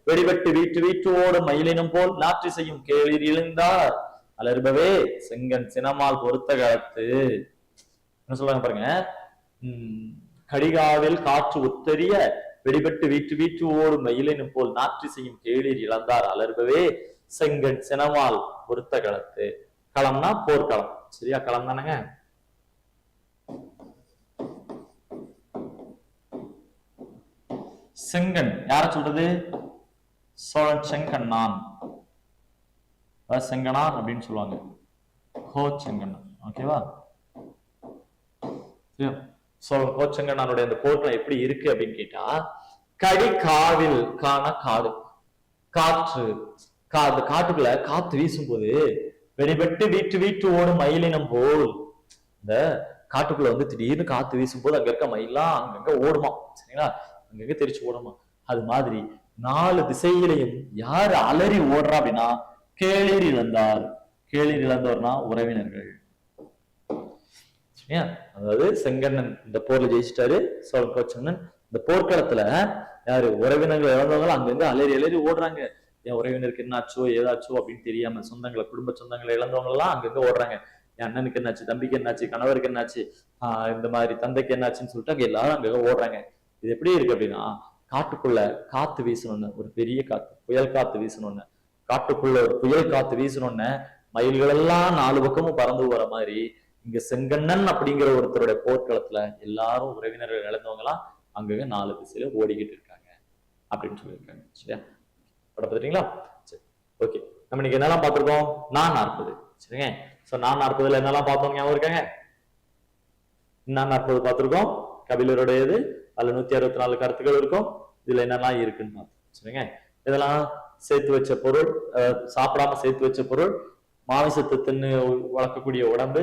வெடிவெட்டு வீட்டு ஓடும் மயிலினும் போல் நாற்றி செய்யும் கேளிர் இழுந்தார் அலர்பவே செங்கன் சினமால் பொறுத்த காலத்து. என்ன சொல்றாங்க பாருங்க, கடிகாவில் காற்று உத்தரிய வெடிபட்டு வீட்டு ஓடும் மயிலினும் போல் நாற்றி செய்யும் கேளிர் இழந்தார் அலர்பவே செங்கன் சினமால் பொறுத்த களத்து. களம்னா போர்க்களம். சரியா? களம் தானங்க. செங்கன் யார சொல்றது? சோழன் செங்கண்ணான், செங்கனான் அப்படின்னு சொல்லுவாங்க. ஹோ செங்கண்ணன். ஓகேவா? கோச்செங்கண்ணானுடைய அந்த போர்க்களம் எப்படி இருக்கு அப்படின்னு கேட்டா, கடி காவில் காண காடு, காற்று காட்டுக்குள்ள காத்து வீசும் போது வெடிபட்டு வீட்டு ஓடும் மயிலினம் போல். இந்த காட்டுக்குள்ள திடீர்னு காத்து வீசும் போது அங்க இருக்க மயிலாம் அங்கங்க ஓடுமா. சரிங்களா? அங்கங்க தெரிச்சு ஓடுமா. அது மாதிரி 4 திசையிலையும் யாரு அலறி ஓடுறா அப்படின்னா கேளிர் இழந்தார். கேளிர் இழந்தோர்னா உறவினர்கள். சரியா? அதாவது செங்கண்ணன் இந்த போர்ல ஜெயிச்சிட்டாரு சோழ கோச்சண்ணன். இந்த போர்க்களத்துல யாரு உறவினர்கள் இழந்தவங்க அங்கிருந்து அலறி அலறி ஓடுறாங்க. என் உறவினருக்கு என்னாச்சோ ஏதாச்சோ அப்படின்னு தெரியாம சொந்தங்களை குடும்ப சொந்தங்களை இழந்தவங்க எல்லாம் அங்கங்க ஓடுறாங்க. என் அண்ணனுக்கு என்னாச்சு, தம்பிக்கு என்னாச்சு, கணவருக்கு என்னாச்சு, இந்த மாதிரி தந்தைக்கு என்னாச்சுன்னு சொல்லிட்டு அங்க எல்லாரும் அங்க ஓடுறாங்க. இது எப்படி இருக்கு அப்படின்னா, காட்டுக்குள்ள காத்து வீசணும்னு ஒரு பெரிய காத்து, புயல் காத்து வீசணும்னு, காட்டுக்குள்ள ஒரு புயல் காத்து வீசணும்னு மயில்கள் எல்லாம் 4 பக்கமும் பறந்து வர மாதிரி இங்க செங்கண்ணன் அப்படிங்கிற ஒருத்தருடைய போர்க்களத்துல எல்லாரும் உறவினர்கள் இழந்தவங்க எல்லாம் அங்கங்க 4 திசையில ஓடிக்கிட்டு இருக்காங்க அப்படின்னு சொல்லியிருக்காங்க. சரியா? படம் பாத்தீங்களா? சரி, ஓகே. நம்ம இன்னைக்கு என்னெல்லாம் பார்த்திருக்கோம்? நான் 40. சரிங்க. சோ நான் 40ல என்னெல்லாம் பார்த்தோம் ஞாபகம் இருக்காங்க? நான் 40 பார்த்திருக்கோம். கபிலருடையது. அதுல 164 கருத்துக்கள் இருக்கும். இதுல என்னெல்லாம் இருக்குன்னு பார்த்தோம். சரிங்க. இதெல்லாம் சேர்த்து வச்ச பொருள், சாப்பிடாம சேர்த்து வச்ச பொருள், மாமிசத்தை தின்னு வளர்க்கக்கூடிய உடம்பு,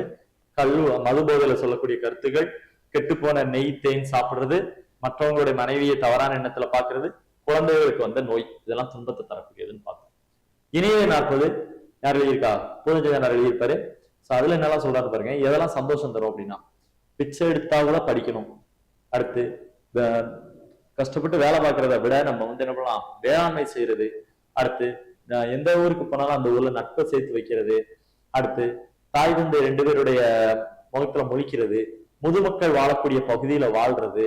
மது போதையில சொல்லக்கூடிய கருத்துக்கள், கெட்டு போன நெய் தேன் சாப்பிடுறது, மற்றவங்களுடைய மனைவியை தவறான எண்ணத்துல பாக்குறது, குழந்தைகளுக்கு வந்த நோய், இதெல்லாம் துன்பத்தை தரக்கூடியதுன்னு பார்த்தோம். இனிய 40 யார் எழுதியிருக்கா? பூதஞ்சகனார் எழுதியிருப்பாரு. அதுல என்னெல்லாம் சொல்றாரு பாருங்க. எதெல்லாம் சந்தோஷம் தரும் அப்படின்னா, பிச்சை எடுத்தா கூட படிக்கணும். அடுத்து கஷ்டப்பட்டு வேலை பார்க்கறத விட நம்ம என்ன பண்ணலாம், வேளாண்மை செய்யறது. அடுத்து எந்த ஊருக்கு போனாலும் அந்த ஊர்ல நட்பை சேர்த்து வைக்கிறது. அடுத்து தாய் தந்தை 2 பேருடைய முகத்துல முழிக்கிறது, முதுமக்கள் வாழக்கூடிய பகுதியில வாழ்றது,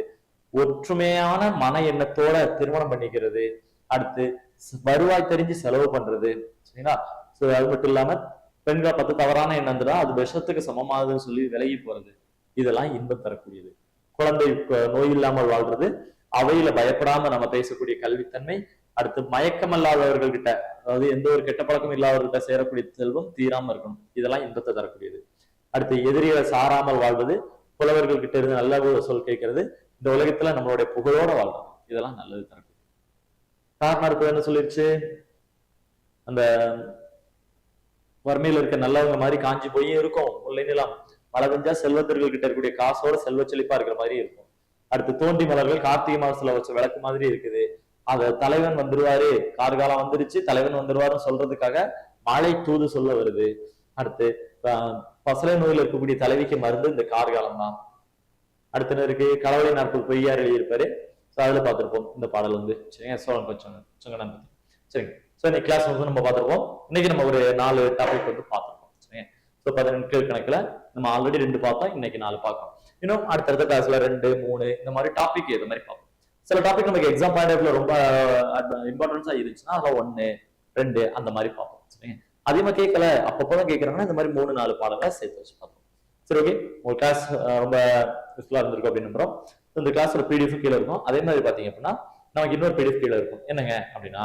ஒற்றுமையான மன எண்ணத்தோட திருமணம் பண்ணிக்கிறது. அடுத்து வருவாய் தெரிஞ்சு செலவு பண்றது. சரிங்களா? அது மட்டும் இல்லாம பெண்களை பத்தி தவறான எண்ணம் இருந்தா அது விஷத்துக்கு சமமாகுதுன்னு சொல்லி விலகி போறது. இதெல்லாம் இன்பம் தரக்கூடியது. குழந்தை நோய் இல்லாமல் வாழ்றது, அவையில பயப்படாம நம்ம பேசக்கூடிய கல்வித்தன்மை. அடுத்து மயக்கமல்லாதவர்கள் கிட்ட, அதாவது எந்த ஒரு கெட்ட பழக்கம் இல்லாதவர்கிட்ட சேரக்கூடிய செல்வம் தீராம இருக்கணும். இதெல்லாம் இன்பத்தை தரக்கூடியது. அடுத்து எதிரிகளை சாராமல் வாழ்வது, புலவர்கள் கிட்ட இருந்து நல்ல சொல் கேட்கறது, இந்த உலகத்துல நம்மளுடைய புகழோட வாழ்றது, இதெல்லாம் நல்லது தரக்கூடியது. காரணம் இருப்பது என்ன சொல்லிருச்சு? அந்த வறுமையில இருக்க நல்லவங்க மாதிரி காஞ்சி போய் இருக்கும் முல்லை நிலம், மழை பெஞ்சா செல்வந்தர்கள் கிட்ட இருக்கக்கூடிய காசோட செல்வ செழிப்பா இருக்கிற மாதிரி இருக்கும். அடுத்து தோண்டி மலர்கள் கார்த்திகை மாசத்துல வச்ச விளக்கு மாதிரி இருக்குது. அத தலைவன் வந்துருவாரு, கார்காலம் வந்துருச்சு, தலைவன் வந்துருவாருன்னு சொல்றதுக்காக மழை தூது சொல்ல வருது. அடுத்து பசலை நோயில் இருக்கக்கூடிய தலைவிக்கு மருந்து இந்த கார்காலம் தான். அடுத்த இருக்கு களவழி 40 பொய்யார் எழுதியிருப்பாரு. அதுல பார்த்திருப்போம் இந்த பாடல் வந்து. சரிங்க, சோழன் கொஞ்சம் பத்தி. சரிங்க. ஸோ இன்னைக்கு கிளாஸ் வந்து நம்ம பார்த்திருப்போம். இன்னைக்கு நம்ம ஒரு 4 டாபிக் வந்து பார்த்திருப்போம். சரிங்க. ஸோ 18 கணக்குல நம்ம ஆல்ரெடி 2 பார்த்தோம், இன்னைக்கு 4 பார்க்கணும். இன்னும் அடுத்தடுத்த கிளாஸ்ல 2, 3 இந்த மாதிரி டாபிக் இது மாதிரி பார்ப்போம். சில டாபிக் நமக்கு எக்ஸாம் பாயிண்ட் ஆஃப்ல ரொம்ப இம்பார்ட்டன்ஸா இருந்துச்சுன்னா அதில் 1, 2 அந்த மாதிரி பார்ப்போம். சரிங்க. அதிகமா கேட்கல, அப்பப்போதான் கேட்கறாங்கன்னா இந்த மாதிரி 3, 4 பாடங்களை சேர்த்து வச்சு பார்ப்போம். சரி, ஓகே. உங்க கிளாஸ் ரொம்ப யூஸ்ஃபுல்லா இருந்திருக்கும் அப்படின்னு நம்புறோம். இந்த கிளாஸோட பிடிஎஃப் கீழே இருக்கும். அதே மாதிரி பாத்தீங்க அப்படின்னா நமக்கு இன்னொரு பிடிஎஃப் கீழே இருக்கும். என்னங்க அப்படின்னா,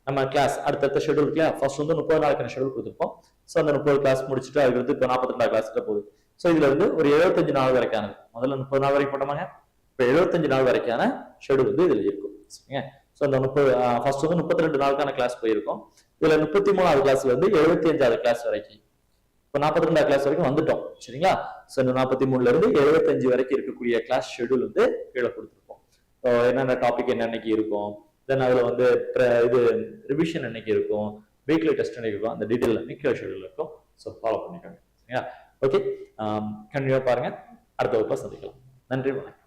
நம்ம கிளாஸ் அடுத்த ஷெட்யூல் இருக்குல்ல, ஃபர்ஸ்ட் வந்து 30 நாளுக்கான ஷெட்யூல் கொடுத்துருப்போம். ஸோ அந்த 30 கிளாஸ் முடிச்சுட்டு அதுக்கு இப்போ 42 கிளாஸ் போகுது. ஸோ இதுல இருந்து ஒரு 75 நாள் வரைக்கானது, முதல்ல 30 நாள் வரைக்கும் போட்டோமாங்க, இப்போ 75 நாள் வரைக்கான ஷெட்யூல் வந்து இதுல இருக்கும். சரிங்க. ஸோ அந்த 30 ஃபர்ஸ்ட் வந்து 32 நாளுக்கான கிளாஸ் போயிருக்கும். இதுல 33வது கிளாஸ்ல இருந்து 75வது கிளாஸ் வரைக்கும், இப்போ 42 கிளாஸ் வரைக்கும் வந்துட்டோம். சரிங்களா? ஸோ இந்த 43ல இருந்து 75 வரைக்கும் இருக்கக்கூடிய கிளாஸ் ஷெட்யூல் வந்து கீழே கொடுத்துருப்போம். என்னென்ன டாபிக் என்னன்னைக்கு இருக்கும், தென் அதுல வந்து இது ரிவிஷன் என்னைக்கு இருக்கும், வீக்லி டெஸ்ட் என்னைக்கு இருக்கும், அந்த டீட்டெயில் கீழே ஷெட்யூல் இருக்கும். ஸோ ஃபாலோ பண்ணிக்கோங்க. சரிங்களா? ஓகே, கண்டினியூவா பாருங்க. அடுத்த வகுப்பை சந்திக்கலாம். நன்றி, வணக்கம்.